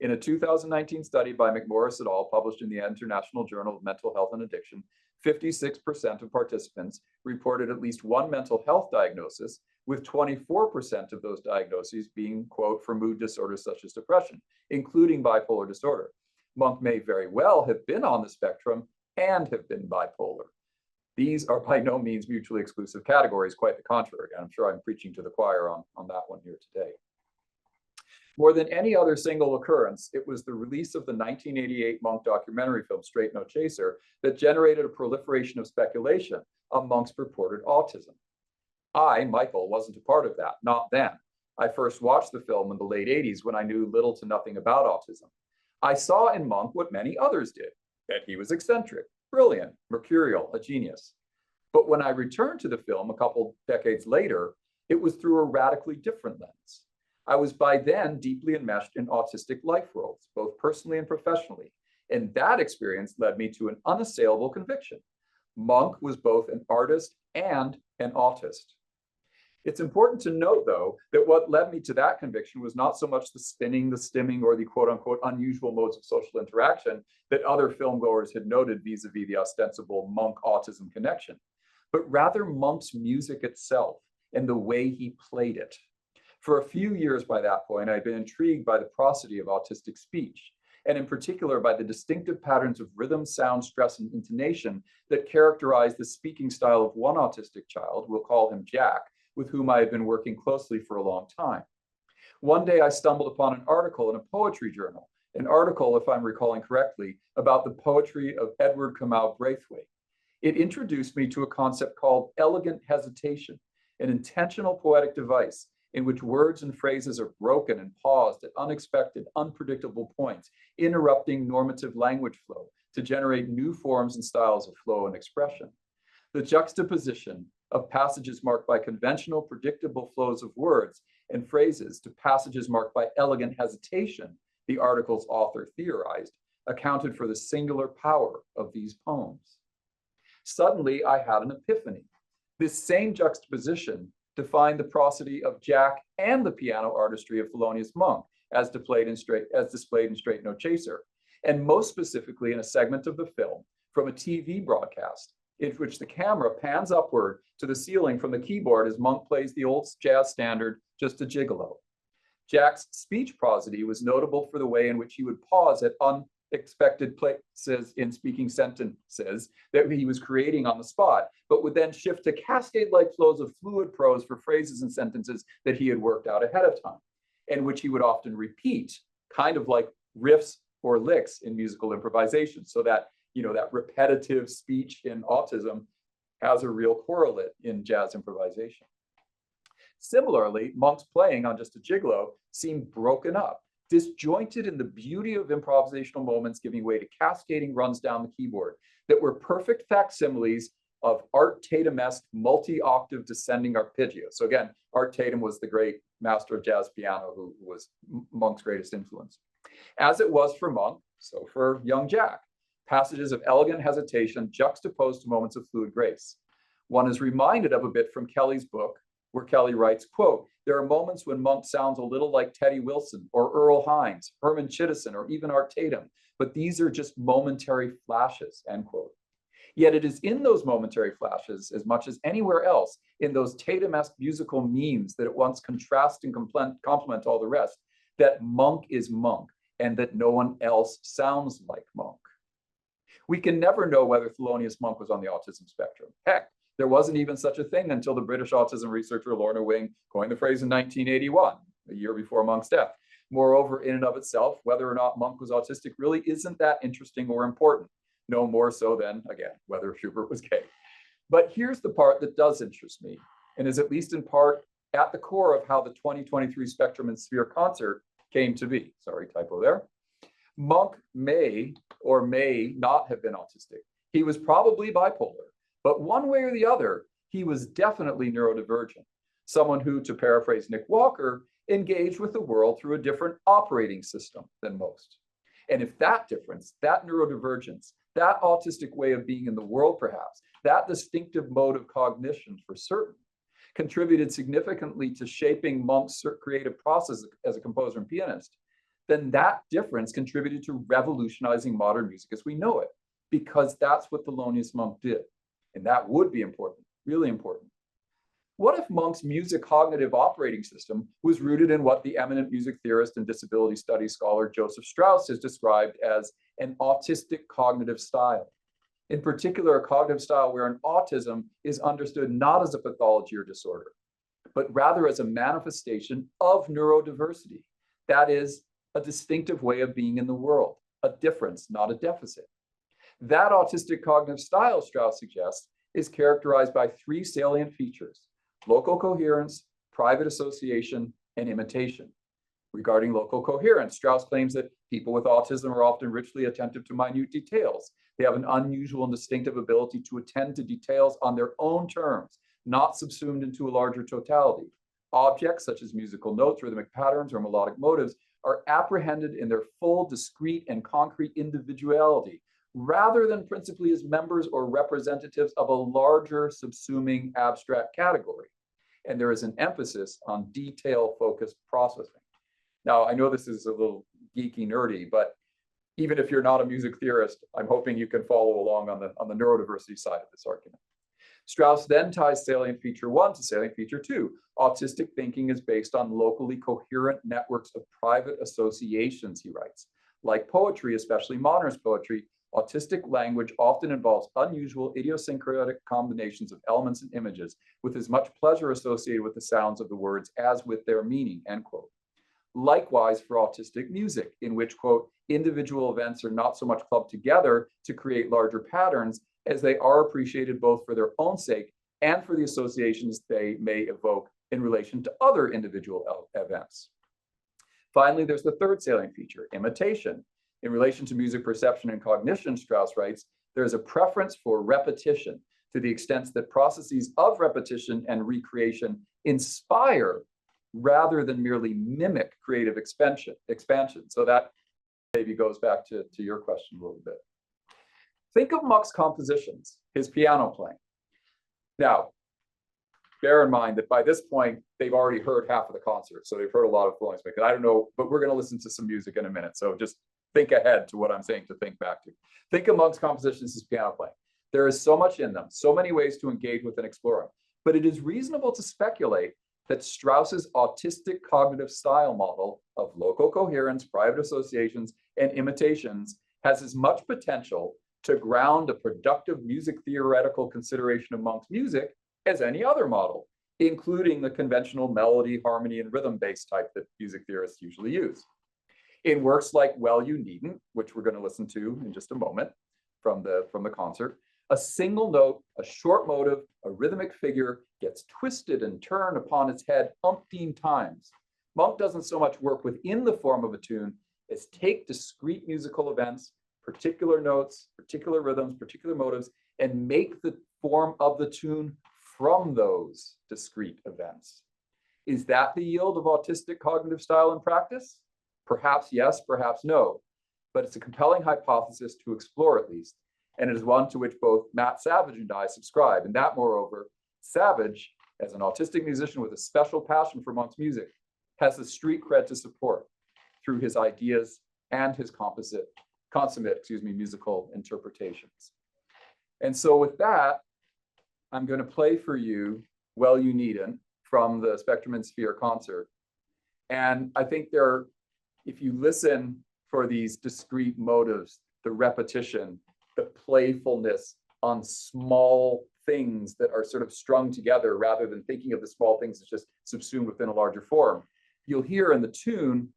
In a 2019 study by McMorris et al., published in the International Journal of Mental Health and Addiction, 56% of participants reported at least one mental health diagnosis, with 24% of those diagnoses being, quote, for mood disorders such as depression, including bipolar disorder. Monk may very well have been on the spectrum and have been bipolar. These are by no means mutually exclusive categories, quite the contrary. I'm sure I'm preaching to the choir on that one here today. More than any other single occurrence, it was the release of the 1988 Monk documentary film, Straight No Chaser, that generated a proliferation of speculation on Monk's purported autism. I, Michael, wasn't a part of that, not then. I first watched the film in the late 80s when I knew little to nothing about autism. I saw in Monk what many others did, that he was eccentric, brilliant, mercurial, a genius. But when I returned to the film a couple decades later, it was through a radically different lens. I was by then deeply enmeshed in autistic life roles, both personally and professionally. And that experience led me to an unassailable conviction: Monk was both an artist and an autist. It's important to note, though, that what led me to that conviction was not so much the spinning, the stimming, or the quote unquote unusual modes of social interaction that other filmgoers had noted vis-a-vis the ostensible Monk autism connection, but rather Monk's music itself and the way he played it. For a few years by that point, I'd been intrigued by the prosody of autistic speech, and in particular by the distinctive patterns of rhythm, sound, stress, and intonation that characterize the speaking style of one autistic child, we'll call him Jack, with whom I had been working closely for a long time. One day I stumbled upon an article in a poetry journal, an article, if I'm recalling correctly, about the poetry of Edward Kamau Braithwaite. It introduced me to a concept called elegant hesitation, an intentional poetic device in which words and phrases are broken and paused at unexpected, unpredictable points, interrupting normative language flow to generate new forms and styles of flow and expression. The juxtaposition of passages marked by conventional, predictable flows of words and phrases to passages marked by elegant hesitation, the article's author theorized, accounted for the singular power of these poems. Suddenly, I had an epiphany. This same juxtaposition defined the prosody of Jack and the piano artistry of Thelonious Monk, as displayed in Straight No Chaser, and most specifically in a segment of the film from a TV broadcast in which the camera pans upward to the ceiling from the keyboard as Monk plays the old jazz standard, Just a Gigolo. Jack's speech prosody was notable for the way in which he would pause at unexpected places in speaking sentences that he was creating on the spot, but would then shift to cascade-like flows of fluid prose for phrases and sentences that he had worked out ahead of time, and which he would often repeat, kind of like riffs or licks in musical improvisation, so that that repetitive speech in autism has a real correlate in jazz improvisation. Similarly, Monk's playing on Just a Gigolo seemed broken up, disjointed in the beauty of improvisational moments, giving way to cascading runs down the keyboard that were perfect facsimiles of Art Tatum-esque multi-octave descending arpeggio. So again, Art Tatum was the great master of jazz piano who was Monk's greatest influence. As it was for Monk, so for young Jack. Passages of elegant hesitation juxtaposed to moments of fluid grace. One is reminded of a bit from Kelly's book, where Kelly writes, quote, "There are moments when Monk sounds a little like Teddy Wilson or Earl Hines, Herman Chittison, or even Art Tatum, but these are just momentary flashes," end quote. Yet it is in those momentary flashes, as much as anywhere else, in those Tatum-esque musical memes that at once contrast and complement all the rest, that Monk is Monk and that no one else sounds like Monk. We can never know whether Thelonious Monk was on the autism spectrum. Heck, there wasn't even such a thing until the British autism researcher Lorna Wing coined the phrase in 1981, a year before Monk's death. Moreover, in and of itself, whether or not Monk was autistic really isn't that interesting or important. No more so than, again, whether Schubert was gay. But here's the part that does interest me, and is at least in part at the core of how the 2023 Spectrum and Sphere concert came to be. Sorry, typo there. Monk may or may not have been autistic. He was probably bipolar, but one way or the other, he was definitely neurodivergent. someone who, to paraphrase Nick Walker, engaged with the world through a different operating system than most. And if that difference, that neurodivergence, that autistic way of being in the world, perhaps, that distinctive mode of cognition for certain, contributed significantly to shaping Monk's creative process as a composer and pianist, then that difference contributed to revolutionizing modern music as we know it, because that's what Thelonious Monk did. And that would be important, really important. What if Monk's music cognitive operating system was rooted in what the eminent music theorist and disability studies scholar Joseph Strauss has described as an autistic cognitive style? In particular, a cognitive style where an autism is understood not as a pathology or disorder, but rather as a manifestation of neurodiversity. That is, a distinctive way of being in the world, a difference, not a deficit. That autistic cognitive style, Strauss suggests, is characterized by three salient features: local coherence, private association, and imitation. Regarding local coherence, Strauss claims that people with autism are often richly attentive to minute details. They have an unusual and distinctive ability to attend to details on their own terms, not subsumed into a larger totality. Objects such as musical notes, rhythmic patterns, or melodic motives are apprehended in their full, discrete, and concrete individuality, rather than principally as members or representatives of a larger, subsuming, abstract category. And there is an emphasis on detail-focused processing. Now, I know this is a little geeky, nerdy, but even if you're not a music theorist, I'm hoping you can follow along on the neurodiversity side of this argument. Strauss then ties salient feature one to salient feature two. Autistic thinking is based on locally coherent networks of private associations, he writes. Like poetry, especially modernist poetry, autistic language often involves unusual idiosyncratic combinations of elements and images with as much pleasure associated with the sounds of the words as with their meaning, end quote. Likewise for autistic music, in which, quote, individual events are not so much clubbed together to create larger patterns as they are appreciated both for their own sake and for the associations they may evoke in relation to other individual events. Finally, there's the third salient feature, imitation. In relation to music perception and cognition, Strauss writes, there is a preference for repetition to the extent that processes of repetition and recreation inspire rather than merely mimic creative expansion. So that maybe goes back to your question a little bit. Think of Monk's compositions, his piano playing. Now, bear in mind that by this point, they've already heard half of the concert. So they've heard a lot of Thelonious Monk. I don't know, but we're going to listen to some music in a minute. So just think ahead to what I'm saying to think back to. Think of Monk's compositions as piano playing. There is so much in them, so many ways to engage with and explore them. But it is reasonable to speculate that Strauss's autistic cognitive style model of local coherence, private associations, and imitations has as much potential to ground a productive music theoretical consideration of Monk's music as any other model, including the conventional melody, harmony, and rhythm-based type that music theorists usually use. In works like Well, You Needn't, which we're going to listen to in just a moment from the concert, a single note, a short motive, a rhythmic figure gets twisted and turned upon its head umpteen times. Monk doesn't so much work within the form of a tune as take discrete musical events, particular notes, particular rhythms, particular motives, and make the form of the tune from those discrete events. Is that the yield of autistic cognitive style in practice? Perhaps yes, perhaps no, but it's a compelling hypothesis to explore at least, and it is one to which both Matt Savage and I subscribe, and that, moreover, Savage, as an autistic musician with a special passion for Monk's music, has the street cred to support through his ideas and his consummate musical interpretations. And so with that, I'm going to play for you Well, You Needn't from the Spectrum and Sphere concert. And I think if you listen for these discrete motives, the repetition, the playfulness on small things that are sort of strung together rather than thinking of the small things as just subsumed within a larger form, you'll hear in the tune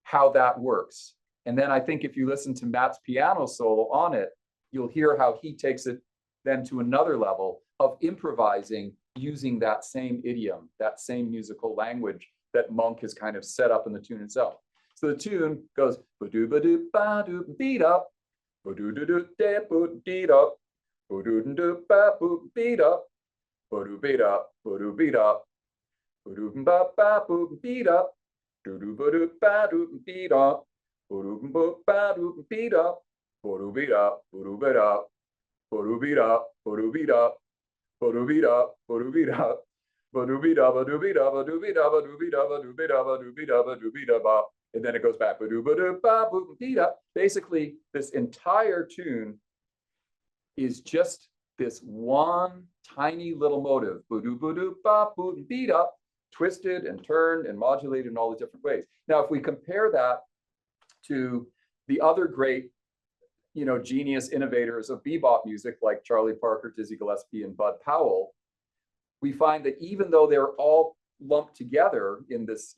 how that works. And then I think if you listen to Matt's piano solo on it, you'll hear how he takes it then to another level of improvising using that same idiom, that same musical language that Monk has kind of set up in the tune itself. So the tune goes ba-do-ba-do-ba-do-beat up, ba-do-do-do-de-bo-deet up, ba-do-do-do-ba-bo-beat up, ba-do-beat up, ba-do-beat up. Ba-doom ba ba boom beat up. Do ba do ba do beat up. Ba-doom ba ba do beat up. Ba-do beat up. Ba-do beat up. Ba-do beat up. Ba-do beat up. Ba-do beat up. Ba-do beat up. Ba-do beat up. Ba-do beat up. Ba-do beat up. Ba-do beat up. Ba-do beat up. Ba-do beat up. Ba-do beat up. And then it goes back. Ba-do ba-do ba boom beat up. Basically, this entire tune is just this one tiny little motive. Ba-do ba-do ba boom beat up. Twisted and turned and modulated in all the different ways. Now, if we compare that to the other great, genius innovators of bebop music like Charlie Parker, Dizzy Gillespie, and Bud Powell, we find that even though they're all lumped together in this,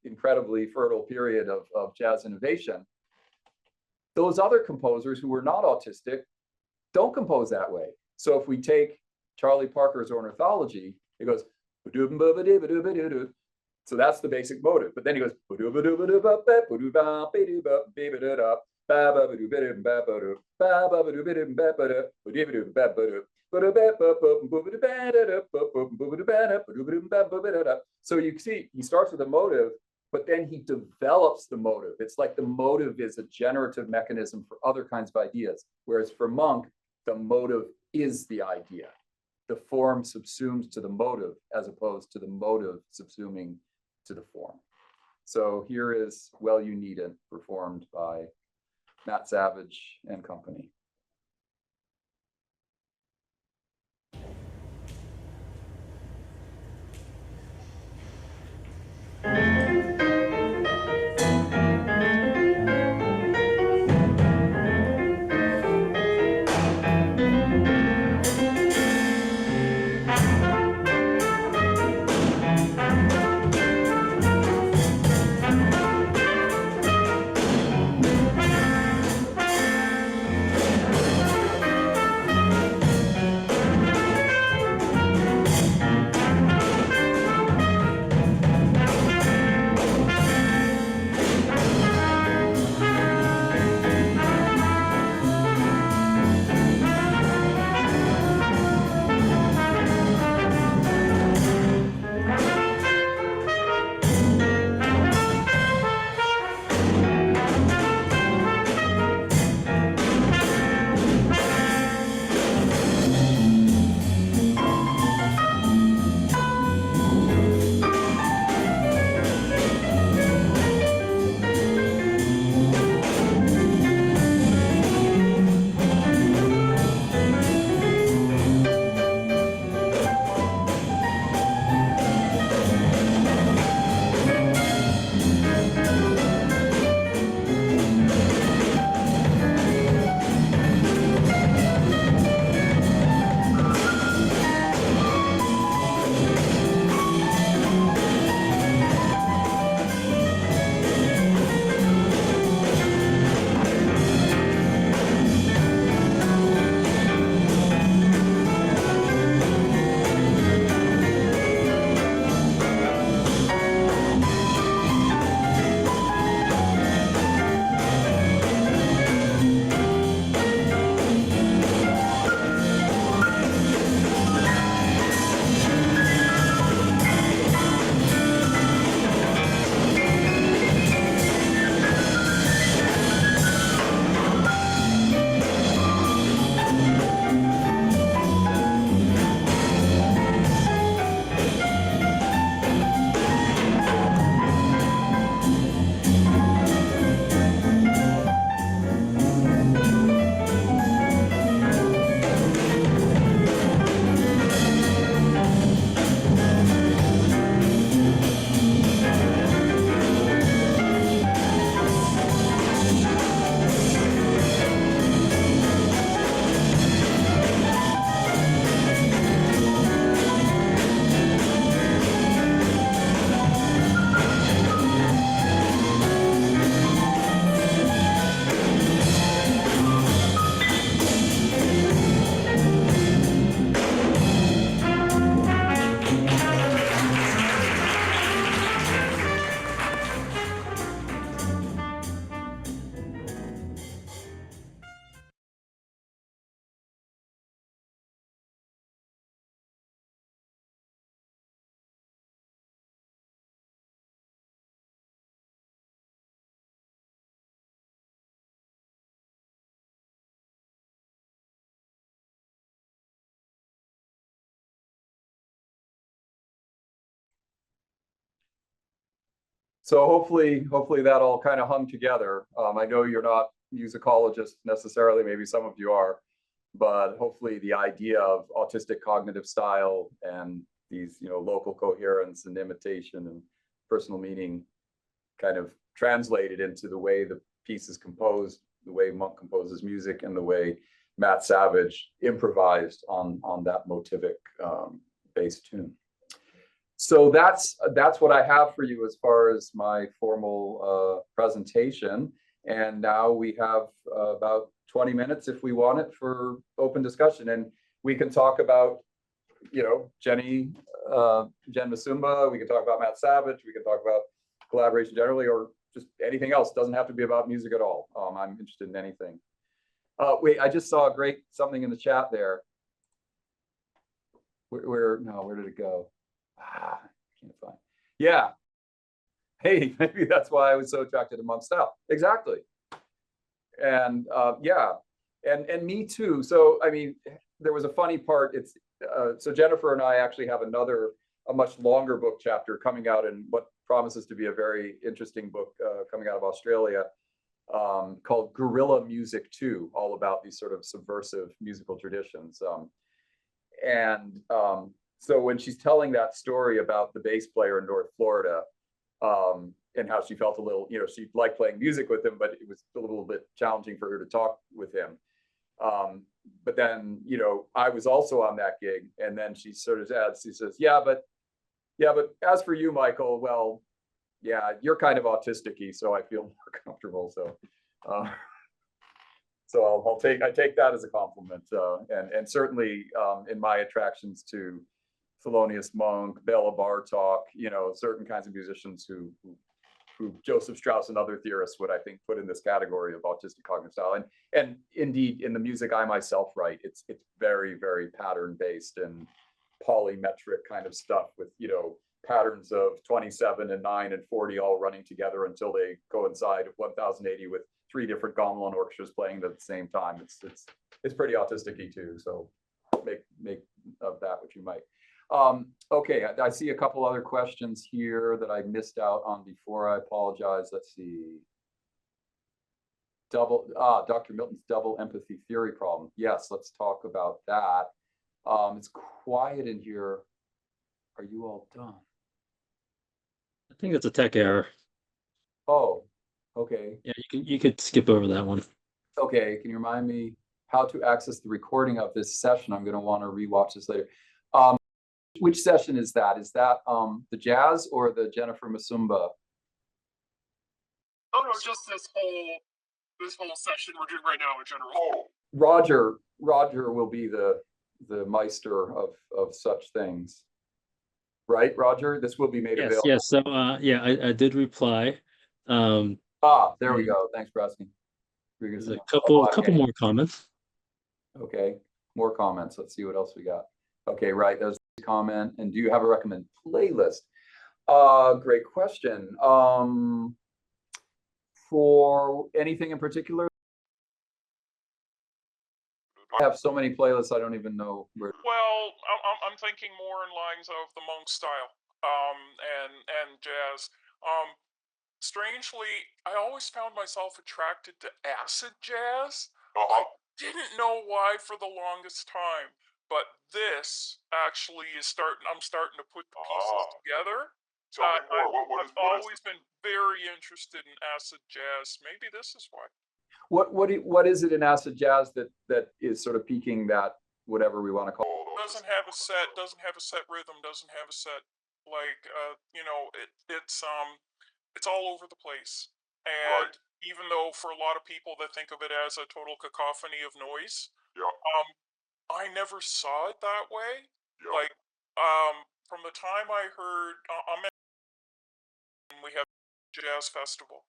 incredibly fertile period of jazz innovation, those other composers who were not autistic don't compose that way. So if we take Charlie Parker's ornithology, it goes, so that's the basic motive. But then he goes, so you see, he starts with a motive, but then he develops the motive. It's like the motive is a generative mechanism for other kinds of ideas. Whereas for Monk, the motive is the idea. The form subsumes to the motive as opposed to the motive subsuming to the form. So here is Well You Needn't, performed by Matt Savage and company. So hopefully that all kind of hung together. I know you're not musicologists necessarily, maybe some of you are, but hopefully the idea of autistic cognitive style and these, local coherence and imitation and personal meaning kind of translated into the way the piece is composed, the way Monk composes music, and the way Matt Savage improvised on that motivic bass tune. So that's what I have for you as far as my formal presentation. And now we have about 20 minutes, if we want it, for open discussion. And we can talk about, Jen Msumba, we can talk about Matt Savage, we can talk about collaboration generally, or just anything else. It doesn't have to be about music at all. I'm interested in anything. Wait, I just saw something in the chat there. Where did it go? Can't find. Yeah. Hey, maybe that's why I was so attracted to Monk's style. Exactly. And yeah, and me too. So I mean, there was a funny part. It's so Jennifer and I actually have a much longer book chapter coming out in what promises to be a very interesting book coming out of Australia, called Guerrilla Music 2, all about these sort of subversive musical traditions. So when she's telling that story about the bass player in North Florida, and how she felt a little, she liked playing music with him, but it was a little bit challenging for her to talk with him. But then, I was also on that gig, and then she sort of adds, she says, yeah, but as for you, Michael, well, yeah, you're kind of autistic-y, so I feel more comfortable. So, so I take that as a compliment, and certainly in my attractions to Thelonious Monk, Bela Bartok, certain kinds of musicians who Joseph Strauss and other theorists would, I think, put in this category of autistic cognitive style. And indeed, in the music I myself write, it's very, very pattern based and polymetric kind of stuff with, patterns of 27 and 9 and 40 all running together until they coincide 1080 with 3 different gamelan orchestras playing at the same time. It's pretty autistic-y too. So make of that what you might. Okay, I see a couple other questions here that I missed out on before. I apologize. Let's see. Dr. Milton's double empathy theory problem. Yes, let's talk about that. It's quiet in here. Are you all done? I think it's a tech error. Oh, okay. Yeah, you could skip over that one. Okay, can you remind me how to access the recording of this session? I'm going to want to rewatch this later. Which session is that? Is that the jazz or the Jennifer Msumba? Oh no, just this whole session we're doing right now in general. Oh, Roger will be the meister of such things. Right, Roger? This will be made available. Yes. So yeah, I did reply. There we go. Thanks for asking. There's a couple more comments. Okay, more comments. Let's see what else we got. Okay, right. There's a comment. And do you have a recommended playlist? Great question. For anything in particular? I have so many playlists, I don't even know where. Well, I'm thinking more in lines of the Monk style, and jazz. Strangely, I always found myself attracted to acid jazz. I didn't know why for the longest time, but this actually is I'm starting to put the pieces together. Tell me more. I've always been very interested in acid jazz. Maybe this is why. What is it in acid jazz that is sort of piquing that, whatever we want to call it? Doesn't have a set rhythm, doesn't have a set, like, it's all over the place. And even though for a lot of people that think of it as a total cacophony of noise, I never saw it that way. Like, from the time I heard, we have jazz festival.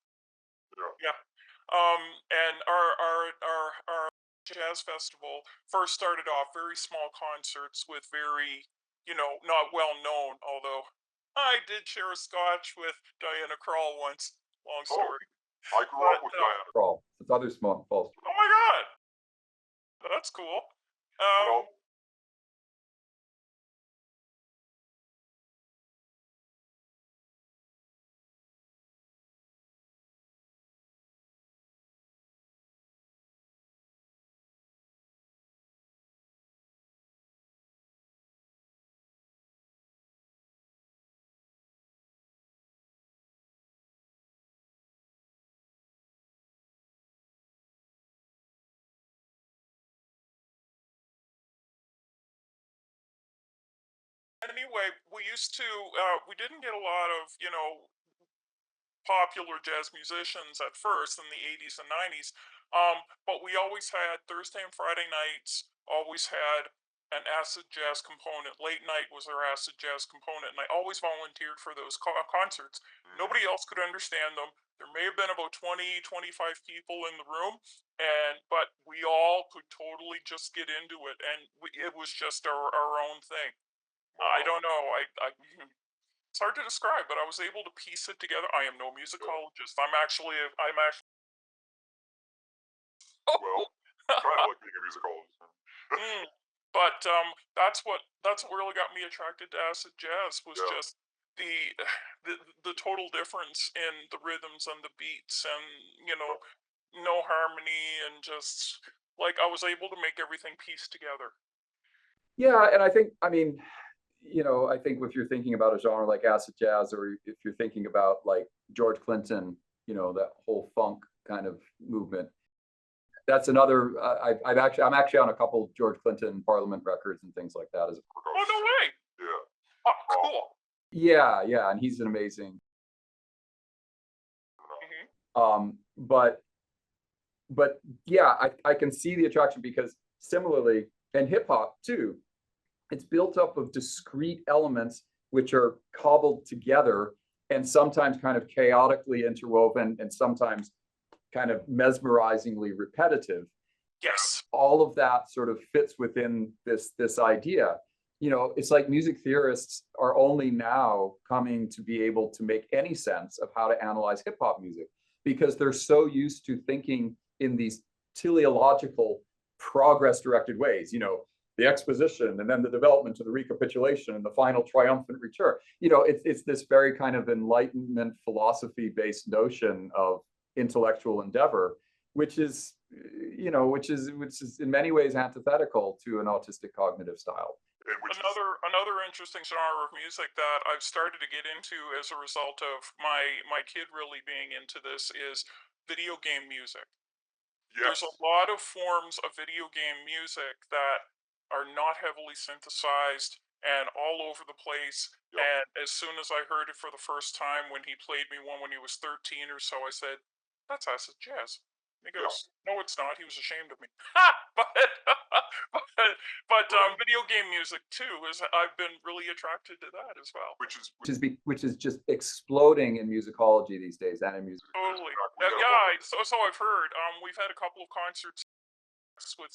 And our jazz festival first started off very small concerts with very, not well known, although I did share a scotch with Diana Krall once. Long story. I grew up with Diana Krall. It's other small falls. Oh my God, that's cool. anyway, we didn't get a lot of, popular jazz musicians at first in the 80s and 90s. But we always had Thursday and Friday nights, always had an acid jazz component. Late night was our acid jazz component, and I always volunteered for those concerts. Nobody else could understand them. There may have been about 20, 25 people in the room, but we all could totally just get into it, and it was just our own thing. I don't know. It's hard to describe, but I was able to piece it together. I am no musicologist. I'm actually. Well, kind of like being a musicologist. Mm. But that's what really got me attracted to acid jazz was Yeah. just the, the total difference in the rhythms and the beats and no harmony and just like I was able to make everything piece together. Yeah, and I think, I mean, I think if you're thinking about a genre like acid jazz, or if you're thinking about like George Clinton, that whole funk kind of movement, that's another. I'm actually on a couple George Clinton Parliament records and things like that. Oh no way! Yeah. Oh, cool. Yeah, and he's an amazing. But yeah, I can see the attraction because similarly, and hip hop too, it's built up of discrete elements which are cobbled together and sometimes kind of chaotically interwoven and sometimes kind of mesmerizingly repetitive. Yes. All of that sort of fits within this idea. It's like music theorists are only now coming to be able to make any sense of how to analyze hip hop music because they're so used to thinking in these teleological progress directed ways, the exposition and then the development to the recapitulation and the final triumphant return. It's this very kind of Enlightenment philosophy based notion of intellectual endeavor, which is in many ways antithetical to an autistic cognitive style. Another interesting genre of music that I've started to get into as a result of my kid really being into this is video game music. Yes. There's a lot of forms of video game music that are not heavily synthesized and all over the place. Yep. And as soon as I heard it for the first time when he played me one when he was 13 or so, I said, "That's acid jazz." And he goes, "No, it's not." He was ashamed of me. but video game music too I've been really attracted to that as well. Which is just exploding in musicology these days and in music. Totally. So I've heard. We've had a couple of concerts with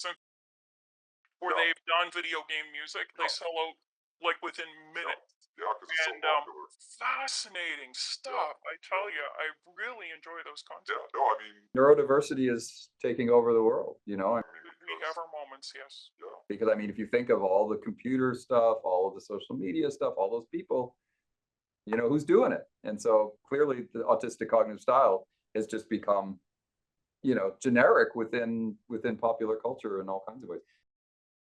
where they've done video game music. They sell out like within minutes. Yeah, because it's so And popular. fascinating stuff. I tell you, I really enjoy those concerts. Yeah, no, I mean, Neurodiversity is taking over the world, We have our moments, yes. yeah, because I mean, if you think of all the computer stuff, all of the social media stuff, all those people, who's doing it? And so clearly the autistic cognitive style has just become, generic within popular culture in all kinds of ways.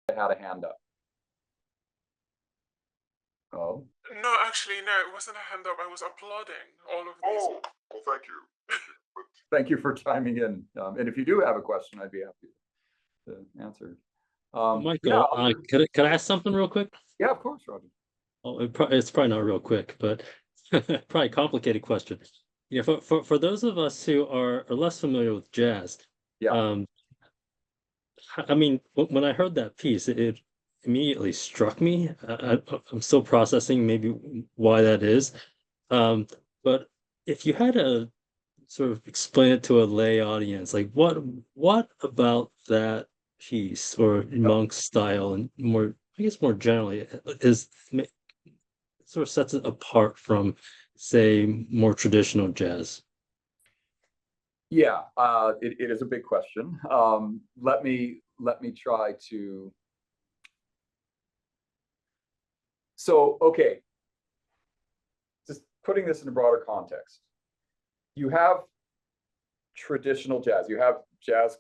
I had a hand up. Oh. No, actually, no, it wasn't a hand up. I was applauding all of these. oh, well, thank you. But Thank you for chiming in. And if you do have a question, I'd be happy to answer. Michael, could I ask something real quick? Yeah, of course, Roger. Oh, it's probably not real quick, but probably a complicated question. For those of us who are less familiar with jazz, Yeah. I mean, when I heard that piece, it immediately struck me. I'm still processing maybe why that is. But if you had to sort of explain it to a lay audience, like what about that piece or Monk's style and more, I guess more generally, sort of sets it apart from, say, more traditional jazz? Yeah, it is a big question. Let me try to. So, okay, just putting this in a broader context, you have traditional jazz. You have jazz,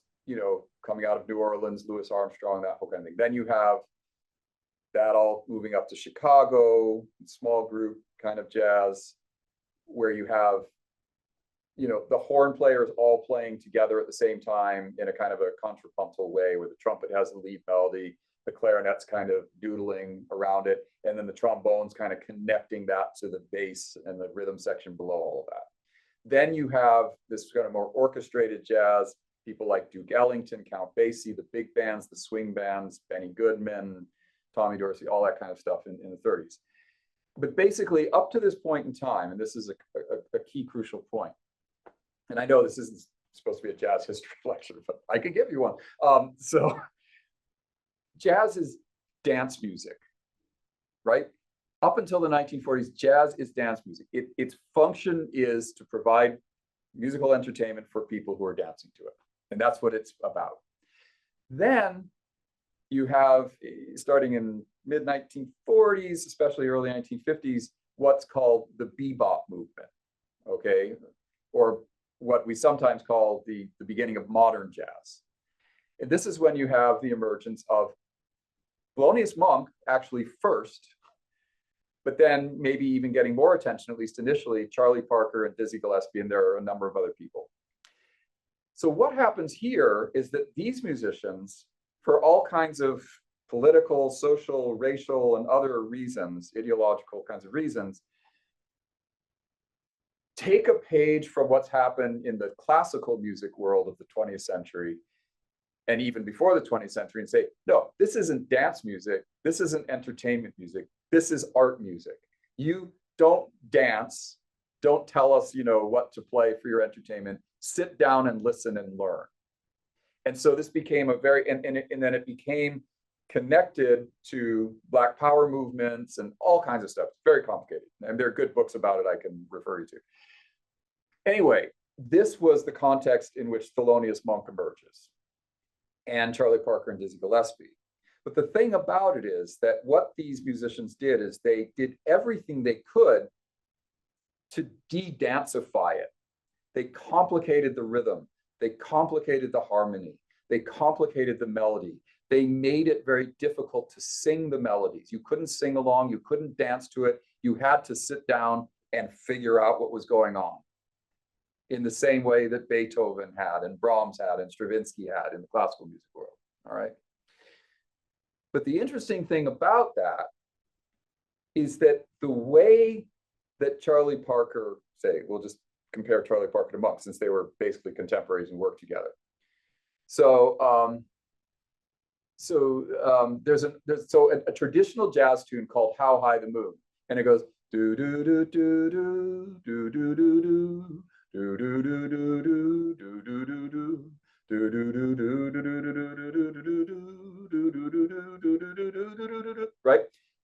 coming out of New Orleans, Louis Armstrong, that whole kind of thing. Then you have that all moving up to Chicago, small group kind of jazz, where you have the horn players all playing together at the same time in a kind of a contrapuntal way where the trumpet has the lead melody, the clarinet's kind of doodling around it, and then the trombones kind of connecting that to the bass and the rhythm section below all of that. Then you have this kind of more orchestrated jazz, people like Duke Ellington, Count Basie, the big bands, the swing bands, Benny Goodman, Tommy Dorsey, all that kind of stuff in the 30s. But basically, up to this point in time, and this is a key crucial point, and I know this isn't supposed to be a jazz history lecture, but I can give you one. So jazz is dance music, right? Up until the 1940s, jazz is dance music. Its function is to provide musical entertainment for people who are dancing to it. And that's what it's about. Then you have, starting in mid-1940s, especially early 1950s, what's called the bebop movement, okay? Or what we sometimes call the beginning of modern jazz. And this is when you have the emergence of Thelonious Monk, actually first, but then maybe even getting more attention, at least initially, Charlie Parker and Dizzy Gillespie, and there are a number of other people. So what happens here is that these musicians, for all kinds of political, social, racial, and other reasons, ideological kinds of reasons, take a page from what's happened in the classical music world of the 20th century, and even before the 20th century, and say, no, this isn't dance music, this isn't entertainment music, this is art music. You don't dance, don't tell us, what to play for your entertainment, sit down and listen and learn. And so this became a very, and then it became connected to Black Power movements and all kinds of stuff. It's very complicated. And there are good books about it I can refer you to. Anyway, this was the context in which Thelonious Monk emerges, and Charlie Parker and Dizzy Gillespie. But the thing about it is that what these musicians did is they did everything they could to de-dancify it. They complicated the rhythm. They complicated the harmony. They complicated the melody. They made it very difficult to sing the melodies. You couldn't sing along. You couldn't dance to it. You had to sit down and figure out what was going on, in the same way that Beethoven had and Brahms had and Stravinsky had in the classical music world, all right? But the interesting thing about that is that the way that Charlie Parker, say, we'll just compare Charlie Parker to Monk since they were basically contemporaries and worked together. So, there's a traditional jazz tune called How High the Moon, and it goes do do do do do do do do do. Do do do do do do do do do do do do do do do, right?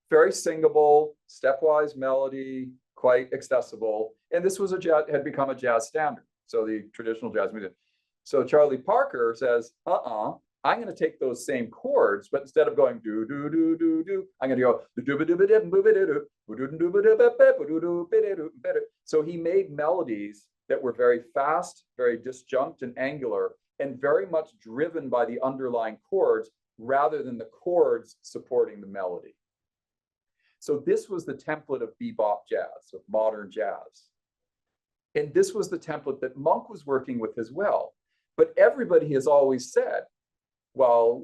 Very singable, stepwise melody, quite accessible. And this was had become a jazz standard. So the traditional jazz music. So Charlie Parker says, I'm going to take those same chords, but instead of going do do do do do, I'm going to go. So he made melodies that were very fast, very disjunct and angular, and very much driven by the underlying chords rather than the chords supporting the melody. So this was the template of bebop jazz, of modern jazz. And this was the template that Monk was working with as well. But everybody has always said, well,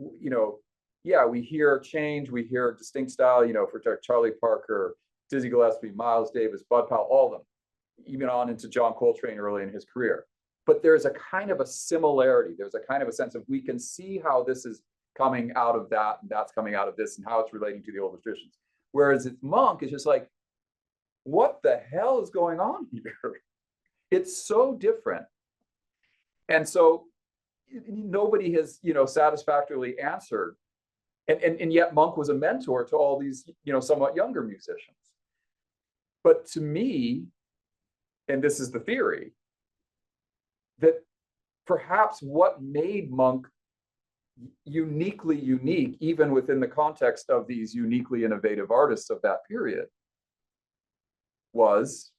yeah, we hear change, we hear distinct style, for Charlie Parker, Dizzy Gillespie, Miles Davis, Bud Powell, all of them, even on into John Coltrane early in his career. But there's a kind of a similarity. There's a kind of a sense of, we can see how this is coming out of that, and that's coming out of this, and how it's relating to the older traditions. Whereas it's Monk is just like, what the hell is going on here? It's so different. And so nobody has, satisfactorily answered. And yet Monk was a mentor to all these, somewhat younger musicians. But to me, and this is the theory, that perhaps what made Monk uniquely unique, even within the context of these uniquely innovative artists of that period, was,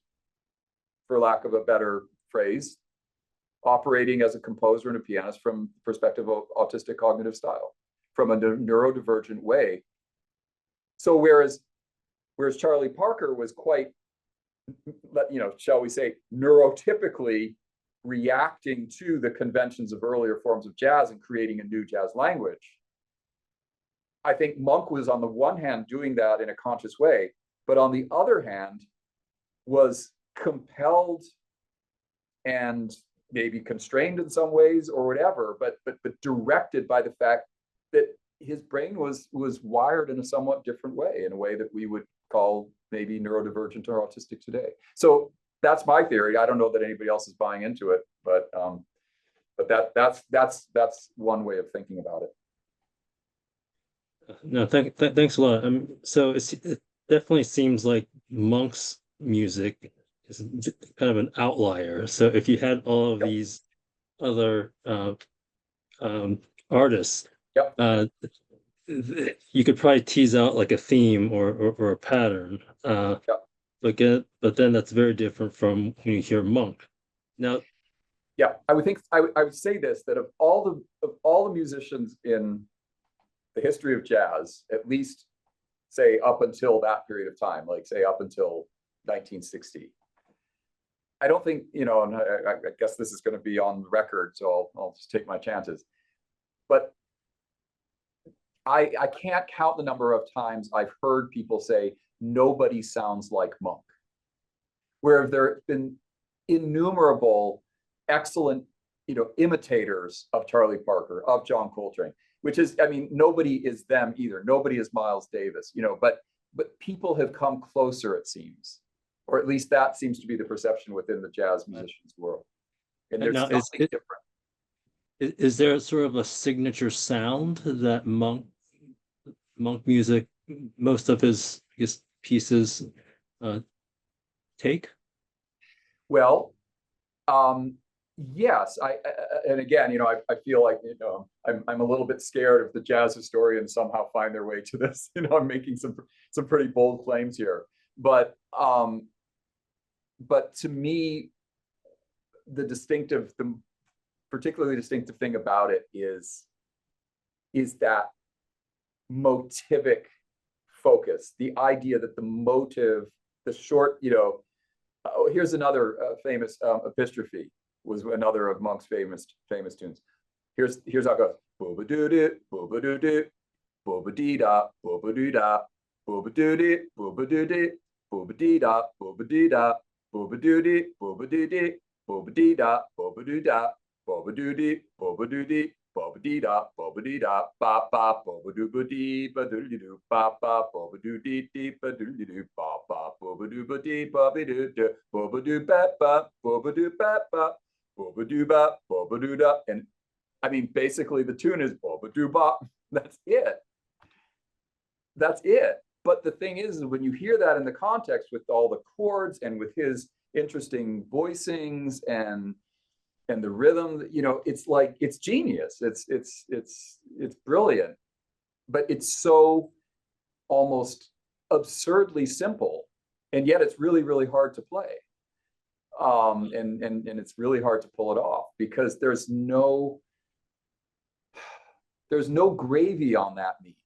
for lack of a better phrase, operating as a composer and a pianist from the perspective of autistic cognitive style, from a neurodivergent way. So whereas Charlie Parker was quite, shall we say, neurotypically reacting to the conventions of earlier forms of jazz and creating a new jazz language, I think Monk was on the one hand doing that in a conscious way, but on the other hand was compelled and maybe constrained in some ways or whatever, but directed by the fact that his brain was wired in a somewhat different way, in a way that we would call maybe neurodivergent or autistic today. So that's my theory. I don't know that anybody else is buying into it, but that's one way of thinking about it. No, thanks a lot. So it definitely seems like Monk's music is kind of an outlier. So if you had all of these other artists, you could probably tease out like a theme or a pattern. But then that's very different from when you hear Monk. Now, yeah, I would say this, that of all the musicians in the history of jazz, at least say up until that period of time, like say up until 1960, I don't think, and I guess this is going to be on the record, so I'll just take my chances. But I can't count the number of times I've heard people say nobody sounds like Monk, where there have been innumerable excellent, imitators of Charlie Parker, of John Coltrane, which is, I mean, nobody is them either. Nobody is Miles Davis, but people have come closer, it seems, or at least that seems to be the perception within the jazz musicians world. And there's something different. Is there sort of a signature sound that Monk music, most of his pieces take? Well, yes, and again, I feel like, I'm a little bit scared if the jazz historians somehow find their way to this. I'm making some pretty bold claims here, but to me, the particularly distinctive thing about it is that motivic focus, the idea that the motive, the short, here's another famous epistrophe, was another of Monk's famous tunes. Here's how it goes. Booba doo doo, booba doo doo, booba dee da, booba doo da, booba doo dee, booba doo dee, booba dee da, booba dee da, booba doo dee, booba doo dee, booba dee da, booba doo da, booba doo dee, booba doo dee, booba dee da, booba dee da, ba ba, booba doo ba dee, ba doo doo, ba ba, booba doo dee dee, ba doo doo, ba ba, booba doo ba dee, ba be doo doo, booba doo ba ba, booba doo ba ba, booba doo ba, booba doo da, and I mean, basically the tune is booba doo ba. That's it. That's it. But the thing is, when you hear that in the context with all the chords and with his interesting voicings and the rhythm, it's like, it's genius. It's brilliant, but it's so almost absurdly simple, and yet it's really, really hard to play. And it's really hard to pull it off because there's no gravy on that meat.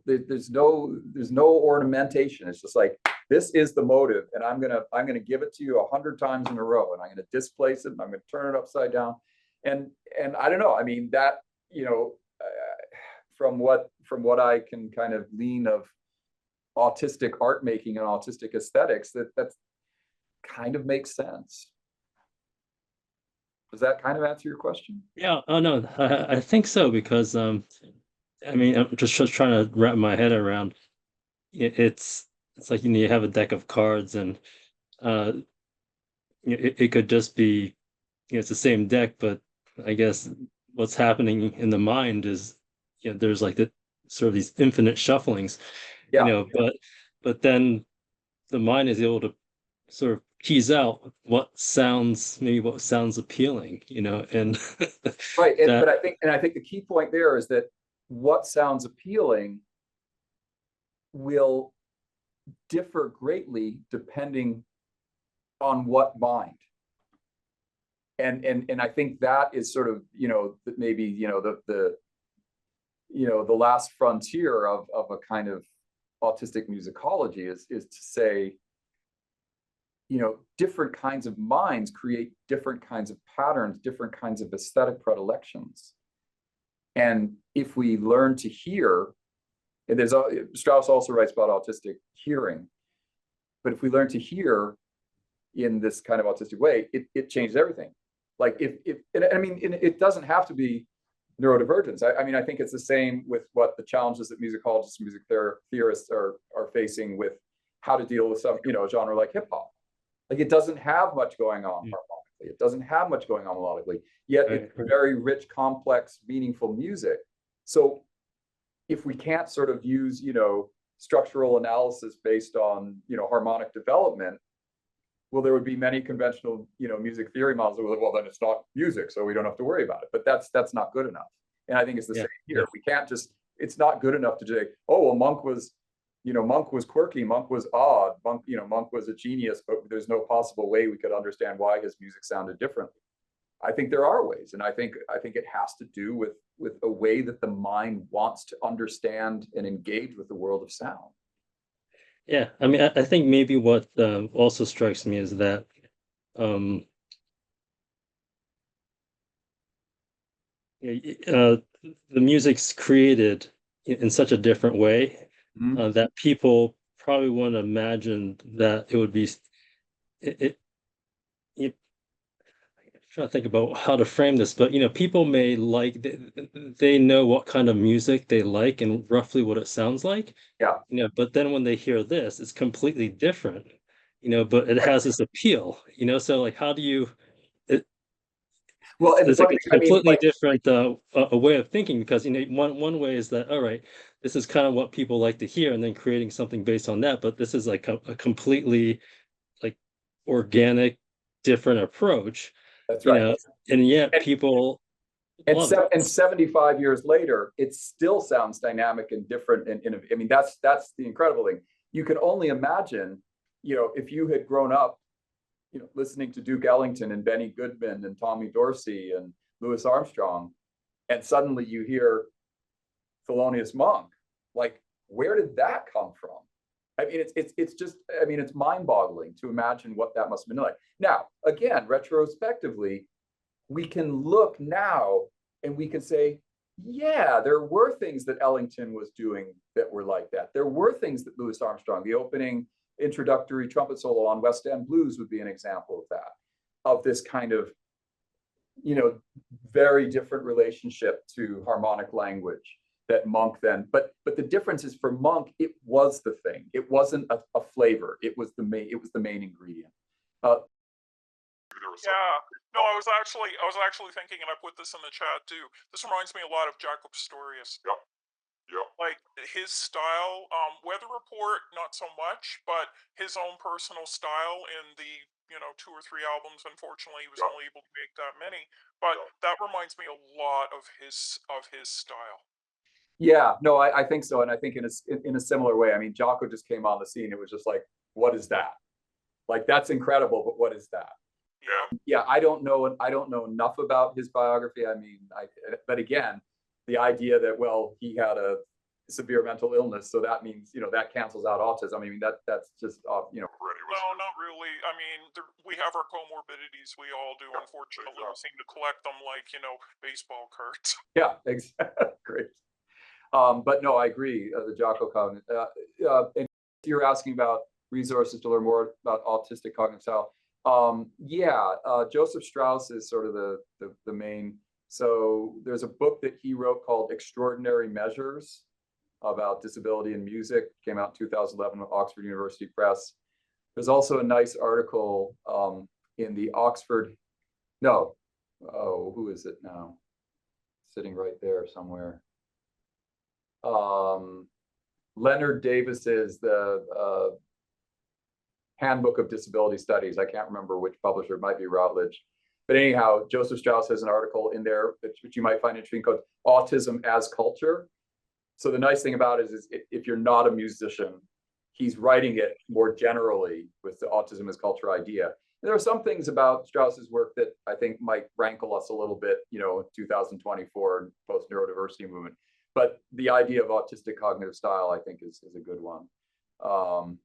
There's no ornamentation. It's just like, this is the motive, and I'm gonna give it to you 100 times in a row, and I'm gonna displace it, and I'm gonna turn it upside down, and I don't know. I mean, that from what I can kind of glean of autistic art making and autistic aesthetics, that's kind of makes sense. Does that kind of answer your question? Yeah. Oh no, I think so, because I mean, I'm just trying to wrap my head around it. It's like, you have a deck of cards, and it could just be, it's the same deck, but I guess what's happening in the mind is, there's like the sort of these infinite shufflings, but then the mind is able to sort of tease out what sounds appealing, and right. But I think the key point there is that what sounds appealing will differ greatly depending on what mind. And I think that is sort of, maybe, the last frontier of a kind of autistic musicology is to say, different kinds of minds create different kinds of patterns, different kinds of aesthetic predilections. And if we learn to hear, and Strauss also writes about autistic hearing, but if we learn to hear in this kind of autistic way, it changes everything. Like it doesn't have to be neurodivergence. I mean, I think it's the same with what the challenges that musicologists and music theorists are facing with how to deal with some, a genre like hip hop. Like it doesn't have much going on harmonically. It doesn't have much going on melodically, yet it's very rich, complex, meaningful music. So if we can't sort of use, structural analysis based on, harmonic development, well, there would be many conventional, music theory models that would, well, then it's not music, so we don't have to worry about it. But that's not good enough. And I think it's the same here. We can't just, it's not good enough to say, oh, well, Monk was quirky, Monk was odd, Monk was a genius, but there's no possible way we could understand why his music sounded differently. I think there are ways, and I think it has to do with a way that the mind wants to understand and engage with the world of sound. Yeah, I mean, I think maybe what also strikes me is that the music's created in such a different way that people probably wouldn't imagine that it would be. I'm trying to think about how to frame this, but people may like they know what kind of music they like and roughly what it sounds like. Yeah. But then when they hear this, it's completely different. But it has this appeal. So like, how do you? Well, it's like a completely different a way of thinking, because one way is that, all right, this is kind of what people like to hear, and then creating something based on that. But this is like a completely like organic, different approach. That's right. And yet people and 75 years later, it still sounds dynamic and different. And I mean, that's the incredible thing. You can only imagine, if you had grown up, listening to Duke Ellington and Benny Goodman and Tommy Dorsey and Louis Armstrong, and suddenly you hear Thelonious Monk. Like, where did that come from? I mean, it's just, I mean, it's mind-boggling to imagine what that must have been like. Now, again, retrospectively, we can look now and we can say, yeah, there were things that Ellington was doing that were like that. There were things that Louis Armstrong, the opening introductory trumpet solo on West End Blues would be an example of that, of this kind of, very different relationship to harmonic language that Monk then, but the difference is, for Monk, it was the thing. It wasn't a flavor. It was the main ingredient. Yeah. No, I was actually thinking, and I put this in the chat too. This reminds me a lot of Jacob Pastorius. Yep. Yep. Like his style, Weather Report, not so much, but his own personal style in the 2 or 3 albums. Unfortunately, he was only able to make that many. But that reminds me a lot of his style. Yeah, no, I think so, and I think in a similar way. I mean, Jocko just came on the scene. It was just like, what is that? Like, that's incredible, but what is that? Yeah, I don't know enough about his biography. I mean, but again, the idea that, well, he had a severe mental illness, so that means that cancels out autism. I mean, that's just No, not really. I mean, we have our comorbidities. We all do. Unfortunately, we seem to collect them like baseball cards. Yeah, exactly. Great. But no, I agree. The Jocko comment. And you're asking about resources to learn more about autistic cognitive style. Joseph Strauss is sort of the main. So there's a book that he wrote called Extraordinary Measures about disability in music. Came out in 2011 with Oxford University Press. There's also a nice article in the Oxford. No, who is it now? Sitting right there somewhere. Leonard Davis's the Handbook of Disability Studies. I can't remember which publisher. It might be Routledge. But anyhow, Joseph Strauss has an article in there which you might find interesting called Autism as Culture. So the nice thing about it is if you're not a musician, he's writing it more generally with the autism as culture idea. And there are some things about Strauss's work that I think might rankle us a little bit, in 2024 and post neurodiversity movement. But the idea of autistic cognitive style, I think, is a good one. And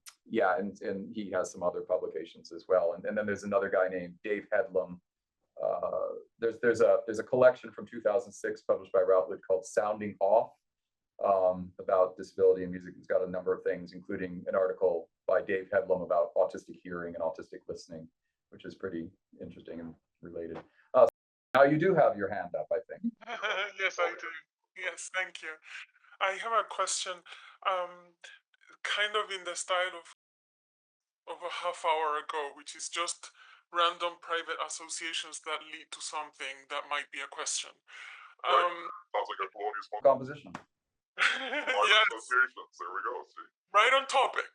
he has some other publications as well. And then there's another guy named Dave Headlam, there's a collection from 2006 published by Routledge called Sounding Off, about disability in music. It's got a number of things, including an article by Dave Headlam about autistic hearing and autistic listening, which is pretty interesting and related. Now you do have your hand up, I think. Yes, I do. Yes, thank you. I have a question, kind of in the style of a half hour ago, which is just random private associations that lead to something that might be a question. Sounds like a Thelonious Monk Composition. Yes, associations. There we go. See? right on topic.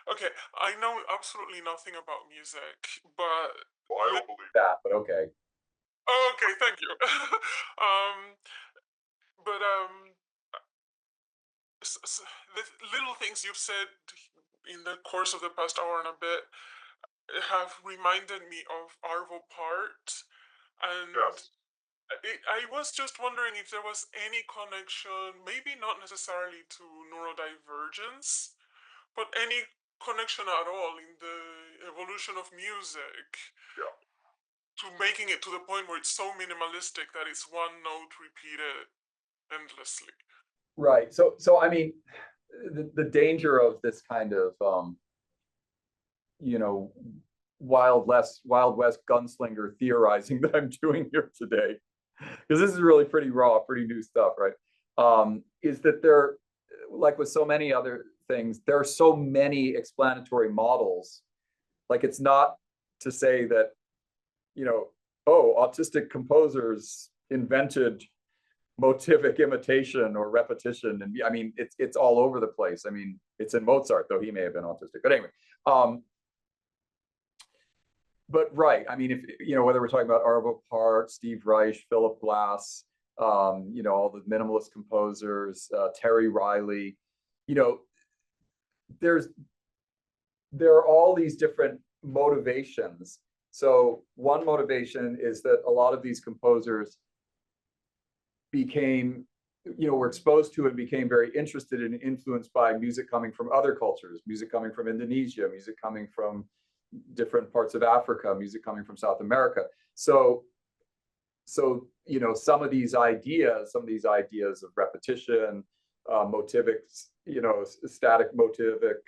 Okay, I know absolutely nothing about music, but Well, I don't believe That, but okay. okay, thank you. But the little things you've said in the course of the past hour and a bit have reminded me of Arvo Part, and yes. I was just wondering if there was any connection, maybe not necessarily to neurodivergence, but any connection at all in the evolution of music Yeah. to making it to the point where it's so minimalistic that it's one note repeated endlessly. Right. So I mean, the danger of this kind of Wild West gunslinger theorizing that I'm doing here today, because this is really pretty raw, pretty new stuff, right? Is that there, like with so many other things, there are so many explanatory models. Like, it's not to say that, autistic composers invented motivic imitation or repetition, and I mean, it's all over the place. I mean, it's in Mozart, though he may have been autistic, but anyway. But right, I mean, if whether we're talking about Arvo Part, Steve Reich, Philip Glass, all the minimalist composers, Terry Riley, there are all these different motivations. So one motivation is that a lot of these composers became, were exposed to and became very interested and influenced by music coming from other cultures, music coming from Indonesia, music coming from different parts of Africa, music coming from South America. So some of these ideas of repetition, motivic, static motivic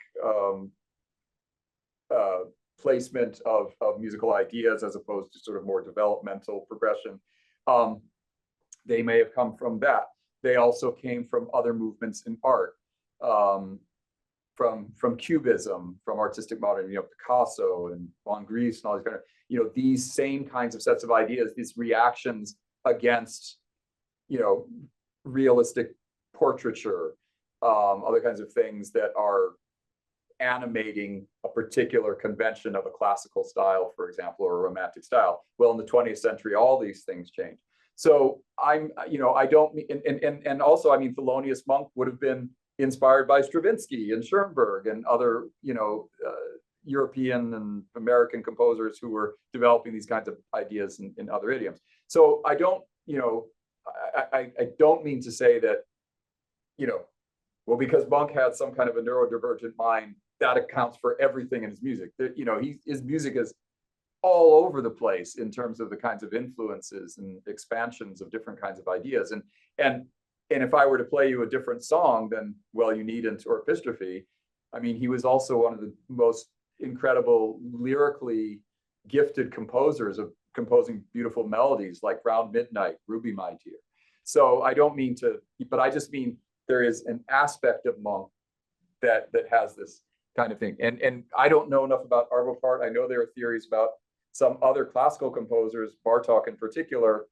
placement of musical ideas as opposed to sort of more developmental progression, they may have come from that. They also came from other movements in art, from Cubism, from artistic modern, Picasso and Van Gries and all these kind of, these same kinds of sets of ideas, these reactions against, realistic portraiture, other kinds of things that are animating a particular convention of a classical style, for example, or a romantic style. Well, in the 20th century, all these things changed. So I don't mean, and also, I mean, Thelonious Monk would have been inspired by Stravinsky and Schoenberg and other, European and American composers who were developing these kinds of ideas in other idioms. So I don't, I don't mean to say that, well, because Monk had some kind of a neurodivergent mind, that accounts for everything in his music. His music is all over the place in terms of the kinds of influences and expansions of different kinds of ideas. And if I were to play you a different song than Well You Need and Orchestrophe, I mean, he was also one of the most incredible lyrically gifted composers of composing beautiful melodies like Round Midnight, Ruby My Dear. So I don't mean to, but I just mean there is an aspect of Monk that has this kind of thing. And I don't know enough about Arvo Part. I know there are theories about some other classical composers, Bartók in particular,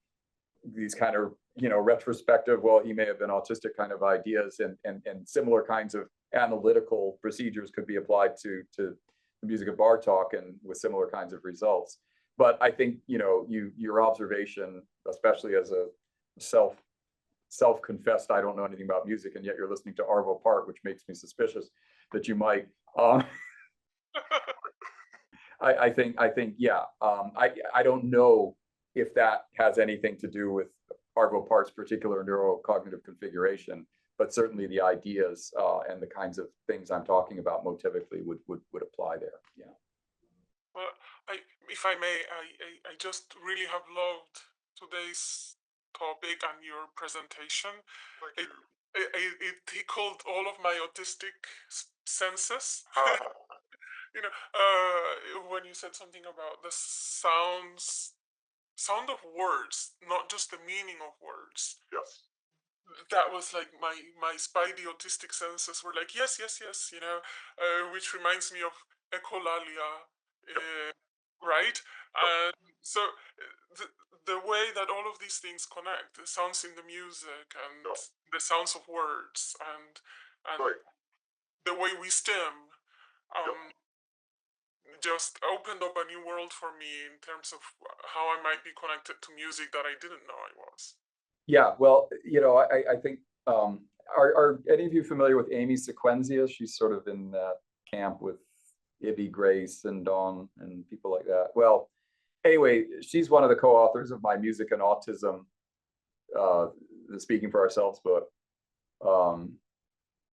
these kind of, retrospective, well, he may have been autistic kind of ideas, and similar kinds of analytical procedures could be applied to the music of Bartók and with similar kinds of results. But I think, your observation, especially as a self-confessed, I don't know anything about music, and yet you're listening to Arvo Part, which makes me suspicious that you might. I think, yeah. I don't know if that has anything to do with Arvo Part's particular neurocognitive configuration, but certainly the ideas and the kinds of things I'm talking about motivically would apply there. Yeah. Well, if I may, I just really have loved today's topic and your presentation. Thank It, you. it tickled all of my autistic senses. You know, when you said something about the sound of words, not just the meaning of words. Yes. That was like my spidey autistic senses were like, yes, yes, yes, which reminds me of echolalia, right? And so the, the way that all of these things connect, the sounds in the music and the sounds of words and Right. the way we stem, just opened up a new world for me in terms of how I might be connected to music that I didn't know I was. Yeah, well, I think, are any of you familiar with Amy Sequenzia? She's sort of in that camp with Ibby Grace and Dawn and people like that. Well, anyway, she's one of the co-authors of my Music and Autism, the Speaking for Ourselves book.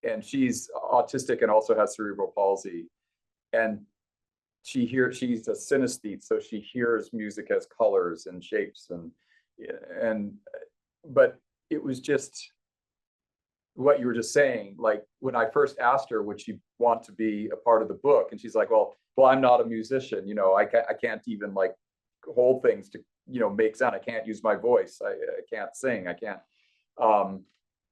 And she's autistic and also has cerebral palsy. And she's a synesthete, so she hears music as colors and shapes but it was just what you were just saying. Like when I first asked her, would she want to be a part of the book? And she's like, well, I'm not a musician. I can't even like hold things to, make sound. I can't use my voice. I can't sing. I can't.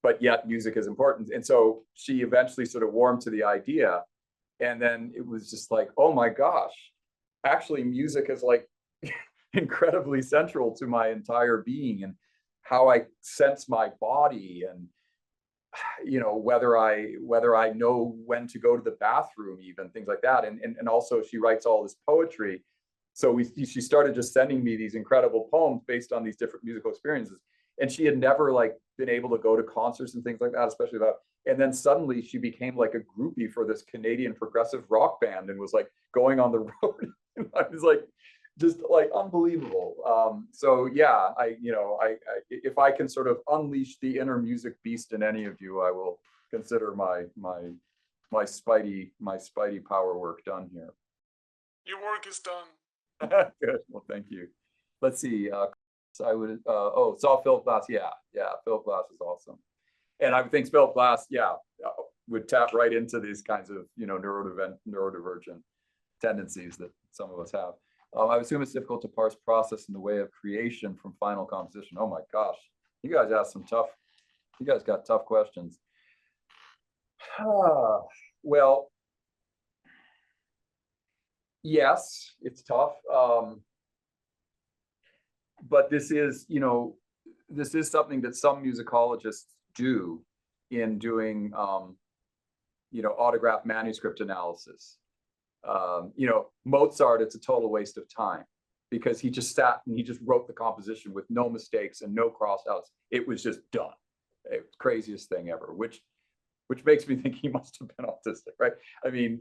But yet music is important. And so she eventually sort of warmed to the idea. And then it was just like, oh my gosh, actually music is like incredibly central to my entire being and how I sense my body, and whether I know when to go to the bathroom, even things like that. And also she writes all this poetry. So she started just sending me these incredible poems based on these different musical experiences. And she had never like been able to go to concerts and things like that, especially that. And then suddenly she became like a groupie for this Canadian progressive rock band and was like going on the road. I was like, just like unbelievable. So yeah, if I can sort of unleash the inner music beast in any of you, I will consider my spidey power work done here. Your work is done. Good. Well, thank you. Let's see. I would. Saw Philip Glass. Yeah. Philip Glass is awesome, and I would think Philip Glass, would tap right into these kinds of neurodivergent tendencies that some of us have. I assume it's difficult to parse process in the way of creation from final composition. Oh my gosh, you guys got tough questions. Well, yes, it's tough. But this is something that some musicologists do in doing, autograph manuscript analysis. Mozart, it's a total waste of time because he just sat and he just wrote the composition with no mistakes and no crossouts. It was just done. It was the craziest thing ever, which makes me think he must have been autistic, right? I mean,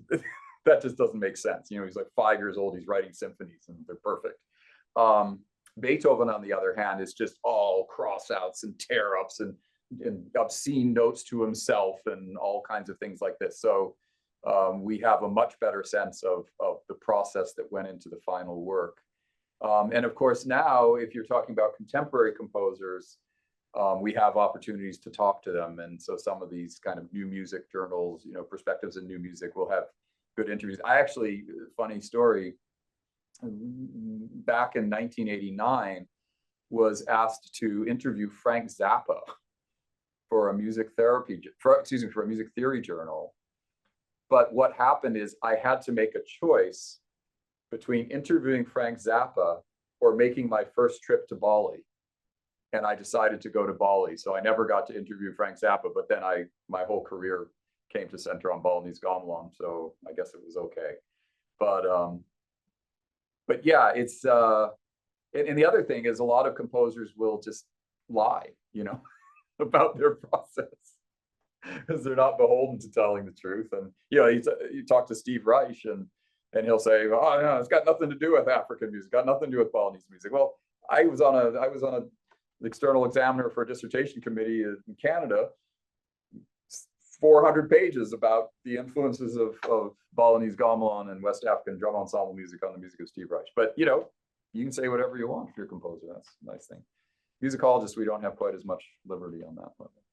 that just doesn't make sense. He's like 5 years old, he's writing symphonies and they're perfect. Beethoven, on the other hand, is just all crossouts and tear-ups and obscene notes to himself and all kinds of things like this. So we have a much better sense of the process that went into the final work. And of course, now, if you're talking about contemporary composers, we have opportunities to talk to them. And so some of these kind of new music journals, Perspectives in New Music, will have good interviews. I actually, funny story, back in 1989, was asked to interview Frank Zappa for a music theory journal. But what happened is I had to make a choice between interviewing Frank Zappa or making my first trip to Bali. And I decided to go to Bali. So I never got to interview Frank Zappa, but then my whole career came to center on Balinese gamelan. So I guess it was okay. But yeah, it's and the other thing is a lot of composers will just lie, about their process because they're not beholden to telling the truth. And you talk to Steve Reich and he'll say, oh no, it's got nothing to do with African music, got nothing to do with Balinese music. Well, I was on an external examiner for a dissertation committee in Canada 400 pages about the influences of Balinese gamelan and West African drum ensemble music on the music of Steve Reich. But you can say whatever you want if you're a composer. That's a nice thing. Musicologists, we don't have quite as much liberty on that level.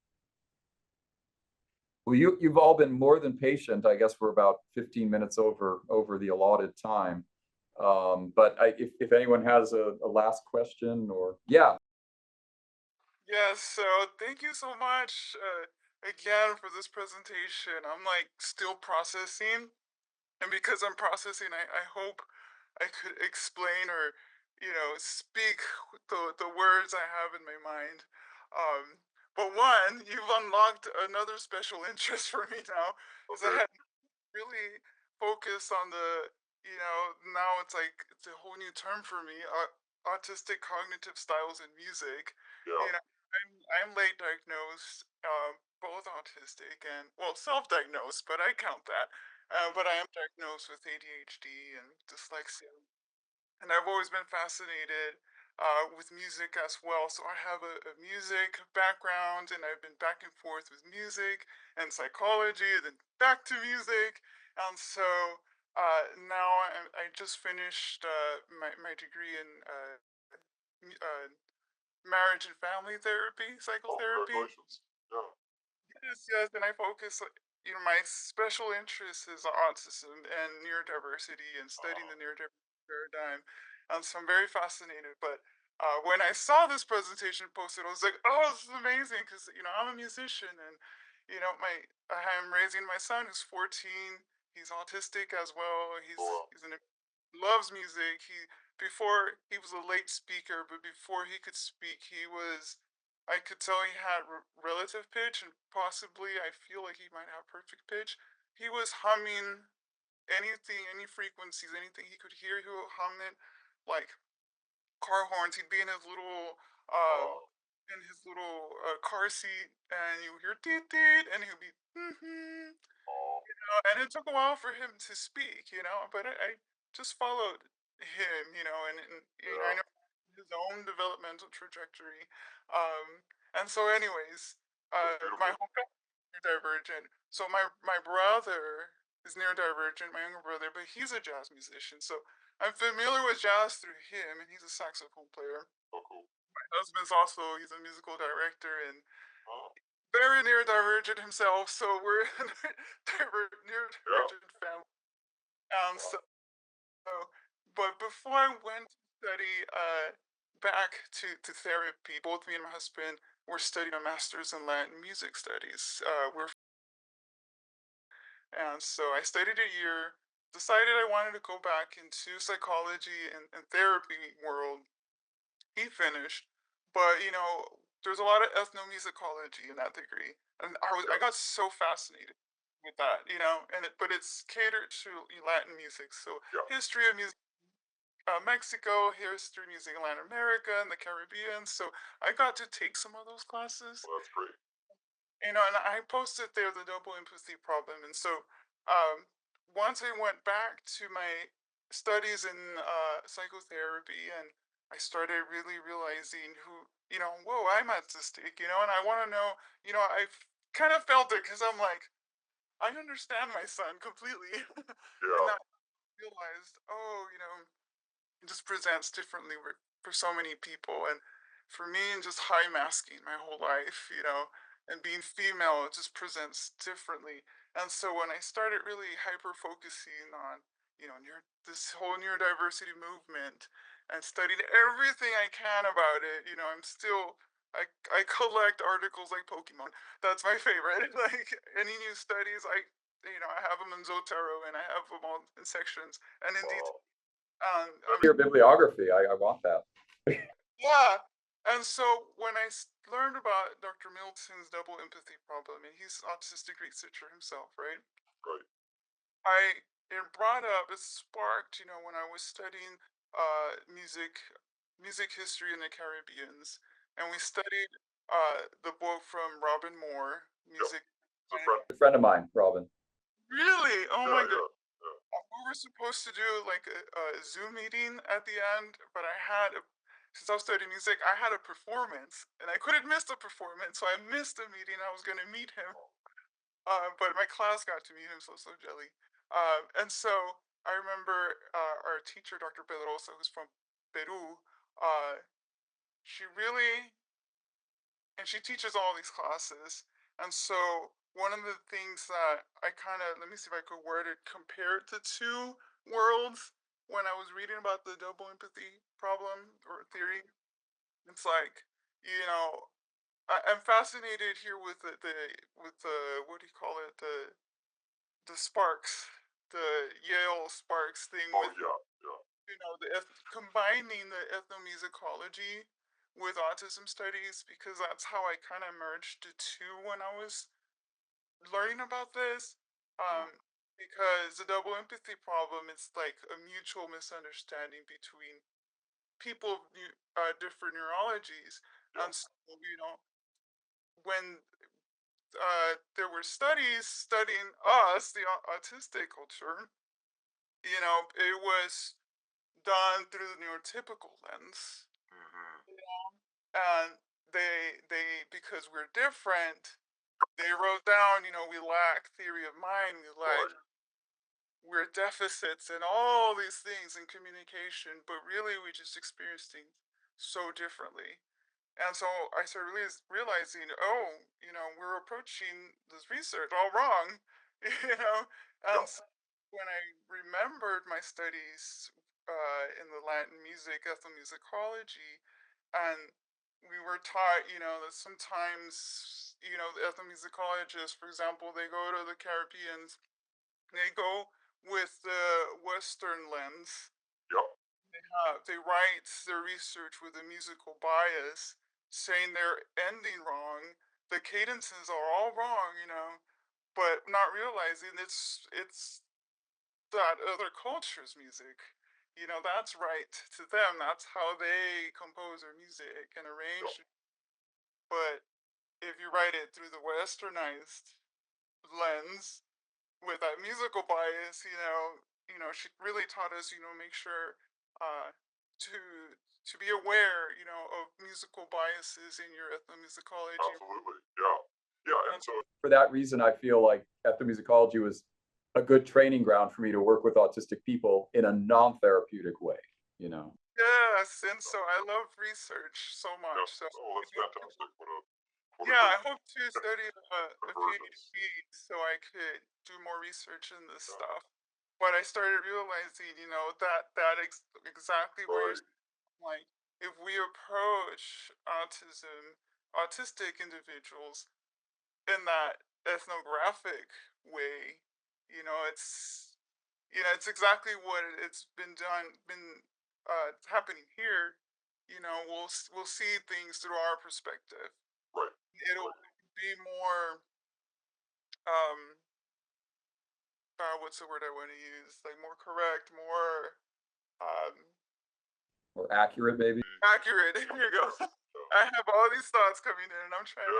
Well, you've all been more than patient. I guess we're about 15 minutes over the allotted time. But if anyone has a last question, or yeah. Yes, so thank you so much again for this presentation. I'm like still processing, and because I'm processing, I hope I could explain or speak the words I have in my mind. But one, you've unlocked another special interest for me now, because I had really focused on now it's a whole new term for me, autistic cognitive styles in music. I'm late diagnosed, both autistic and, well, self-diagnosed, but I count that. But I am diagnosed with ADHD and dyslexia, and I've always been fascinated with music as well. So I have a music background, and I've been back and forth with music and psychology, then back to music, and so now I just finished my degree in marriage and family therapy, psychotherapy. Yes, yes, and I focus, my special interest is autism and neurodiversity and studying the neurodiversity paradigm. So I'm very fascinated. But when I saw this presentation posted, I was like, oh, this is amazing because, I'm a musician and, I'm raising my son who's 14. He's autistic as well. Loves music. Before he was a late speaker, but before he could speak, I could tell he had relative pitch, and possibly I feel like he might have perfect pitch. He was humming anything, any frequencies, anything he could hear, he would hum it like car horns. He'd be in his little car seat, and you would hear deet deet, and he'd be and it took a while for him to speak, but I just followed him, I know his own developmental trajectory. And so anyways, my whole family is neurodivergent. So my brother is neurodivergent, my younger brother, but he's a jazz musician. So I'm familiar with jazz through him, and he's a saxophone player. My husband's also, he's a musical director and very neurodivergent himself. So we're a neurodivergent family. So, but before I went to study back to therapy, both me and my husband were studying a master's in Latin music studies. And so I studied a year, decided I wanted to go back into psychology and therapy world. He finished, but there's a lot of ethnomusicology in that degree, and I got so fascinated with that, but it's catered to Latin music, so history of music, Mexico, history of music in Latin America and the Caribbean. So I got to take some of those classes. Well, that's great. And I posted there the double empathy problem. And so once I went back to my studies in psychotherapy, and I started really realizing whoa, I'm autistic, and I want to know, I kind of felt it because I'm like, I understand my son completely. And I realized, oh, it just presents differently for so many people. And for me, and just high masking my whole life, and being female, it just presents differently. And so when I started really hyper focusing on, this whole neurodiversity movement and studied everything I can about it, I collect articles like Pokemon. That's my favorite. Like any new studies, I have them in Zotero and I have them all in sections and in detail. Your bibliography, I want that. Yeah. And so when I learned about Dr. Milton's double empathy problem, and he's an autistic researcher himself, right? Right. It sparked, when I was studying music history in the Caribbeans, and we studied the book from Robin Moore, music. A friend of mine, Robin. Really? Oh my god. We were supposed to do like a Zoom meeting at the end, but since I was studying music, I had a performance, and I couldn't miss the performance, so I missed the meeting. I was going to meet him. But my class got to meet him, so jelly. And so I remember our teacher, Dr. Pedrosa, who's from Peru. She really, and she teaches all these classes. And so one of the things that I kind of, let me see if I could word it, compared the two worlds when I was reading about the double empathy problem or theory. It's like, you know, I'm fascinated here with the what do you call it, the Sparks, the Yale Sparks thing Oh, with, yeah, yeah. you know, combining the ethnomusicology with autism studies, because that's how I kind of merged the two when I was learning about this. Because the double empathy problem is like a mutual misunderstanding between people of different neurologies. Yeah. And so, you know, when there were studies studying us, the autistic culture, you know, it was done through the neurotypical lens. You know? And they because we're different, they wrote down, you know, we lack theory of mind, we lack, we're deficits and all these things in communication, but really we just experience things so differently. And so I started really realizing, oh, you know, we're approaching this research all wrong, you know. And so when I remembered my studies in the Latin music, ethnomusicology, and we were taught, you know, that sometimes, you know, the ethnomusicologists, for example, they go to the Caribbean, they go with the Western lens. Yep. They write their research with a musical bias, saying they're ending wrong. The cadences are all wrong, you know, but not realizing it's that other culture's music. You know, that's right to them. That's how they compose their music and arrange it. But if you write it through the westernized lens with that musical bias, you know, she really taught us, you know, make sure to be aware, you know, of musical biases in your ethnomusicology. Absolutely. Yeah. Yeah. And so For that reason, I feel like ethnomusicology was a good training ground for me to work with autistic people in a non-therapeutic way, you know. Yes, and so I love research so much. So oh, that's fantastic. What a yeah, I great hope to study a convergence. PhD so I could do more research in this stuff. But I started realizing, you know, exactly where you're like, if we approach autistic individuals in that ethnographic way, you know, it's exactly what it's been happening here. You know, we'll see things through our perspective. Right. It'll be more um what's the word I want to use? Like more correct, more um Or accurate, maybe. accurate. Here you go. I have all these thoughts coming in, and I'm trying to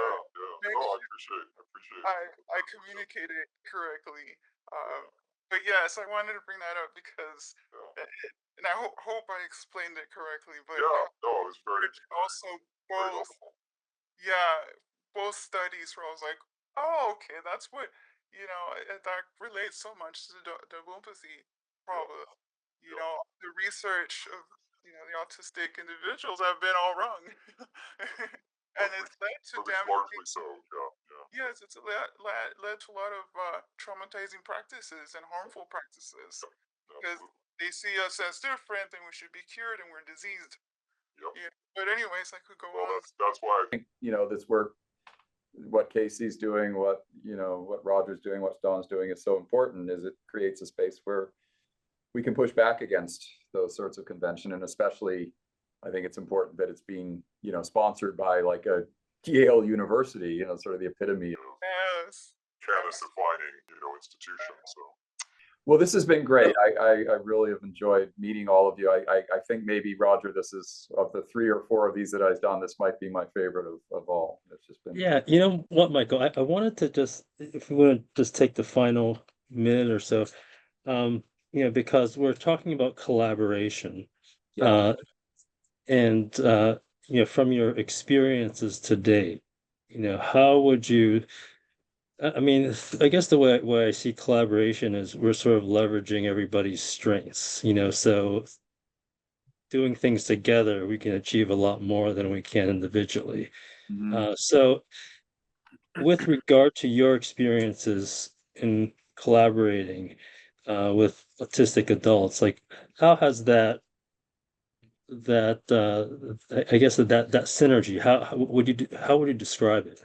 make No, I sure appreciate I communicate it correctly. But yes, I wanted to bring that up because, and I hope I explained it correctly. But no, it was very also very both, helpful. yeah, both studies where I was like, oh, okay, that's what, you know, that relates so much to the double empathy problem. You know, the research of, you know, the autistic individuals have been all wrong. And it's led to At least largely so. Yeah. yes, it's led to a lot of traumatizing practices and harmful practices because they see us as different and we should be cured and we're diseased. Yep. Yeah. But anyways, I could go Well, on. that's why I think, You know, this work, what Casey's doing, what, you know, what Roger's doing, what Don's doing is so important, is it creates a space where we can push back against those sorts of convention. And especially, I think it's important that it's being, you know, sponsored by like a Yale University, you know, sort of the epitome. Yes. campus defining, institution. So Well, this has been great. I really have enjoyed meeting all of you. I think maybe, Roger, this is, of the 3 or 4 of these that I've done, this might be my favorite of all. It's just been. Yeah, you know what, Michael, I wanted to just, if we want to just take the final minute or so, because we're talking about collaboration. Yeah. And from your experiences to date, how would you I mean, I guess the way I see collaboration is we're sort of leveraging everybody's strengths, so doing things together, we can achieve a lot more than we can individually. So with regard to your experiences in collaborating with autistic adults, like how has that I guess that synergy, how would you describe it?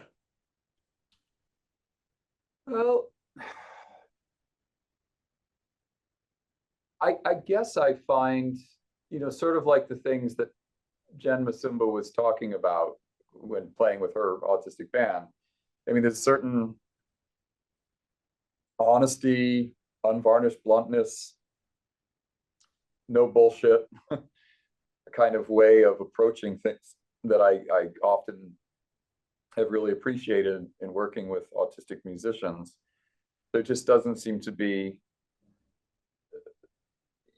Well, I guess I find, sort of like the things that Jen Msumba was talking about when playing with her autistic band. I mean, there's certain honesty, unvarnished bluntness, no bullshit kind of way of approaching things that I often have really appreciated in working with autistic musicians. There just doesn't seem to be,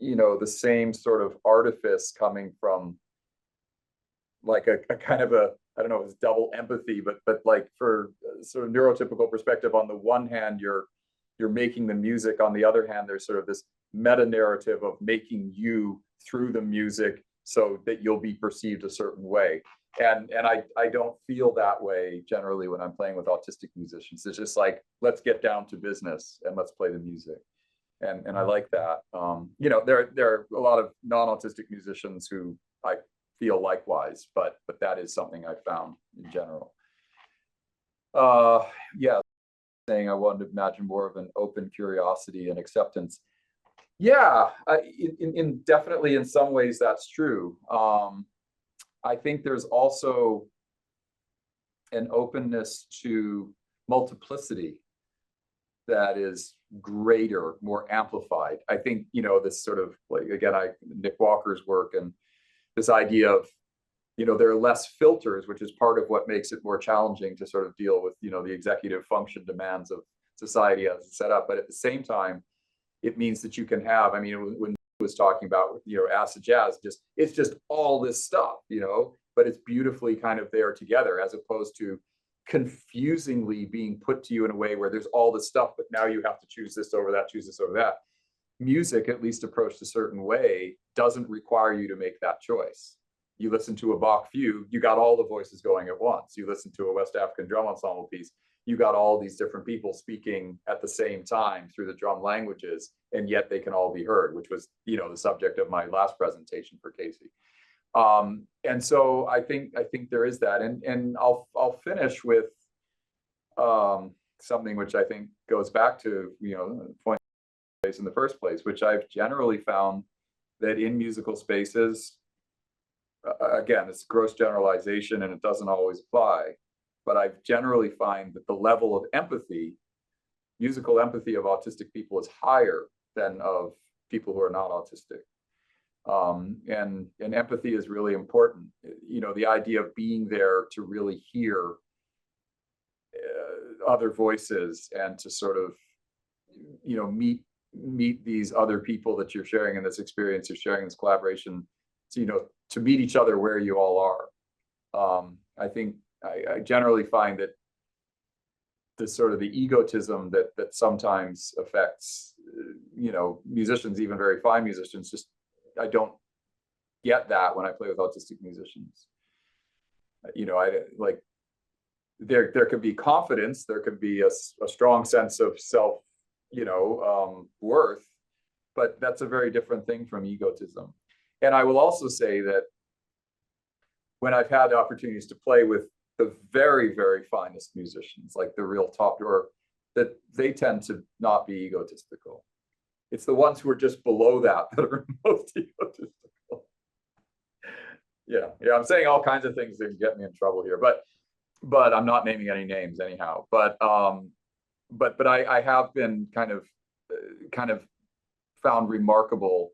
the same sort of artifice coming from like a kind of a, I don't know if it's double empathy, but like for sort of neurotypical perspective, on the one hand, you're making the music. On the other hand, there's sort of this meta narrative of making you through the music so that you'll be perceived a certain way. And I don't feel that way generally when I'm playing with autistic musicians. It's just like, let's get down to business and let's play the music. And I like that. There are a lot of non-autistic musicians who I feel likewise, but that is something I found in general. Yeah, saying I wanted to imagine more of an open curiosity and acceptance. Yeah, in definitely in some ways that's true. I think there's also an openness to multiplicity that is greater, more amplified. I think, this sort of like, again, Nick Walker's work and this idea of, there are less filters, which is part of what makes it more challenging to sort of deal with, the executive function demands of society as it's set up. But at the same time, it means that you can have, I mean, when he was talking about, acid jazz, it's just all this stuff, but it's beautifully kind of there together, as opposed to confusingly being put to you in a way where there's all this stuff, but now you have to choose this over that, choose this over that. Music, at least approached a certain way, doesn't require you to make that choice. You listen to a Bach fugue, you got all the voices going at once. You listen to a West African drum ensemble piece, you got all these different people speaking at the same time through the drum languages, and yet they can all be heard, which was, the subject of my last presentation for Casey. And so I think there is that, and I'll finish with something which I think goes back to, the point in the first place, which I've generally found that in musical spaces, again, it's gross generalization and it doesn't always apply, but I generally find that the level of empathy, musical empathy of autistic people is higher than of people who are not autistic. And empathy is really important. The idea of being there to really hear other voices and to sort of, meet these other people that you're sharing in this experience, you're sharing this collaboration, to, to meet each other where you all are. I think I generally find that the sort of the egotism that sometimes affects, musicians, even very fine musicians, just, I don't get that when I play with autistic musicians. I like, there could be confidence, there could be a strong sense of self, worth, but that's a very different thing from egotism. And I will also say that when I've had opportunities to play with the very, very finest musicians, like the real top drawer, that they tend to not be egotistical. It's the ones who are just below that are most egotistical. Yeah, I'm saying all kinds of things that can get me in trouble here, but I'm not naming any names anyhow. But I have been kind of found remarkable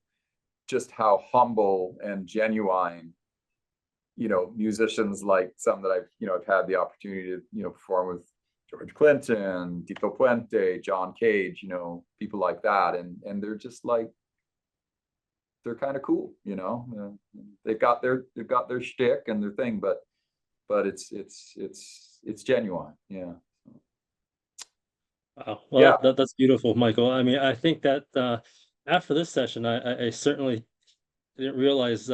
just how humble and genuine, musicians like some that I've had the opportunity to, perform with George Clinton, Tito Puente, John Cage, people like that. And they're just like, they're kind of cool, they've got their shtick and their thing, but it's genuine. Yeah. Wow. Well, Yeah, that's beautiful, Michael. I mean, I think that after this session, I certainly didn't realize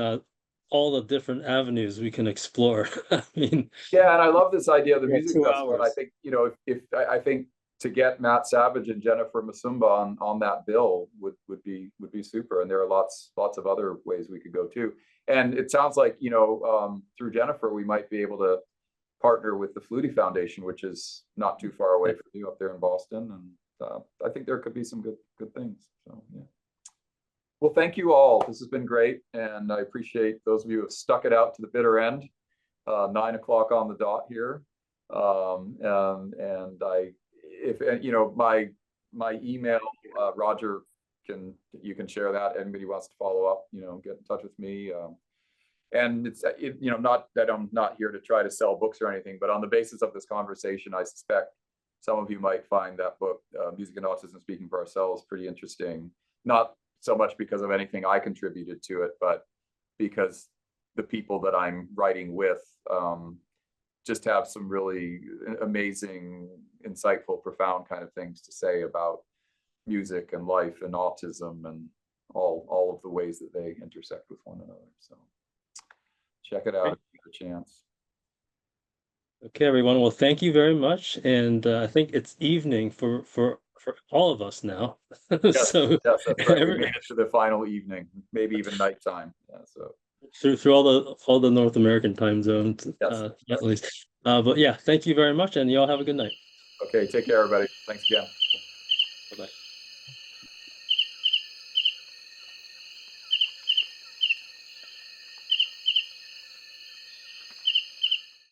all the different avenues we can explore. I mean, yeah, and I love this idea of the we have music two festival. And I hours. think, you know, if I think to get Matt Savage and Jennifer Msumba on that bill would be super. And there are lots of other ways we could go too. And it sounds like, you know, through Jennifer, we might be able to partner with the Flutie Foundation, which is not too far away from you up there in Boston. And I think there could be some good things. So yeah. Well, thank you all. This has been great, and I appreciate those of you who have stuck it out to the bitter end. 9 o'clock on the dot here. And if you know, my email, Roger, you can share that. Anybody wants to follow up, you know, get in touch with me. And it's, you know, not that I'm not here to try to sell books or anything, but on the basis of this conversation, I suspect some of you might find that book, Music and Autism Speaking for Ourselves, pretty interesting. Not so much because of anything I contributed to it, but because the people that I'm writing with just have some really amazing, insightful, profound kind of things to say about music and life and autism and all of the ways that they intersect with one another. So check it out if you get a chance. Okay, everyone. Well, thank you very much. And I think it's evening for all of us now. Yes, So yes, that's right. We made it to the final evening, maybe even nighttime. Yeah, so through all the North American time zones, yes, at least. But yeah, thank you very much, and y'all have a good night. okay, take care, everybody. Thanks again. Bye-bye.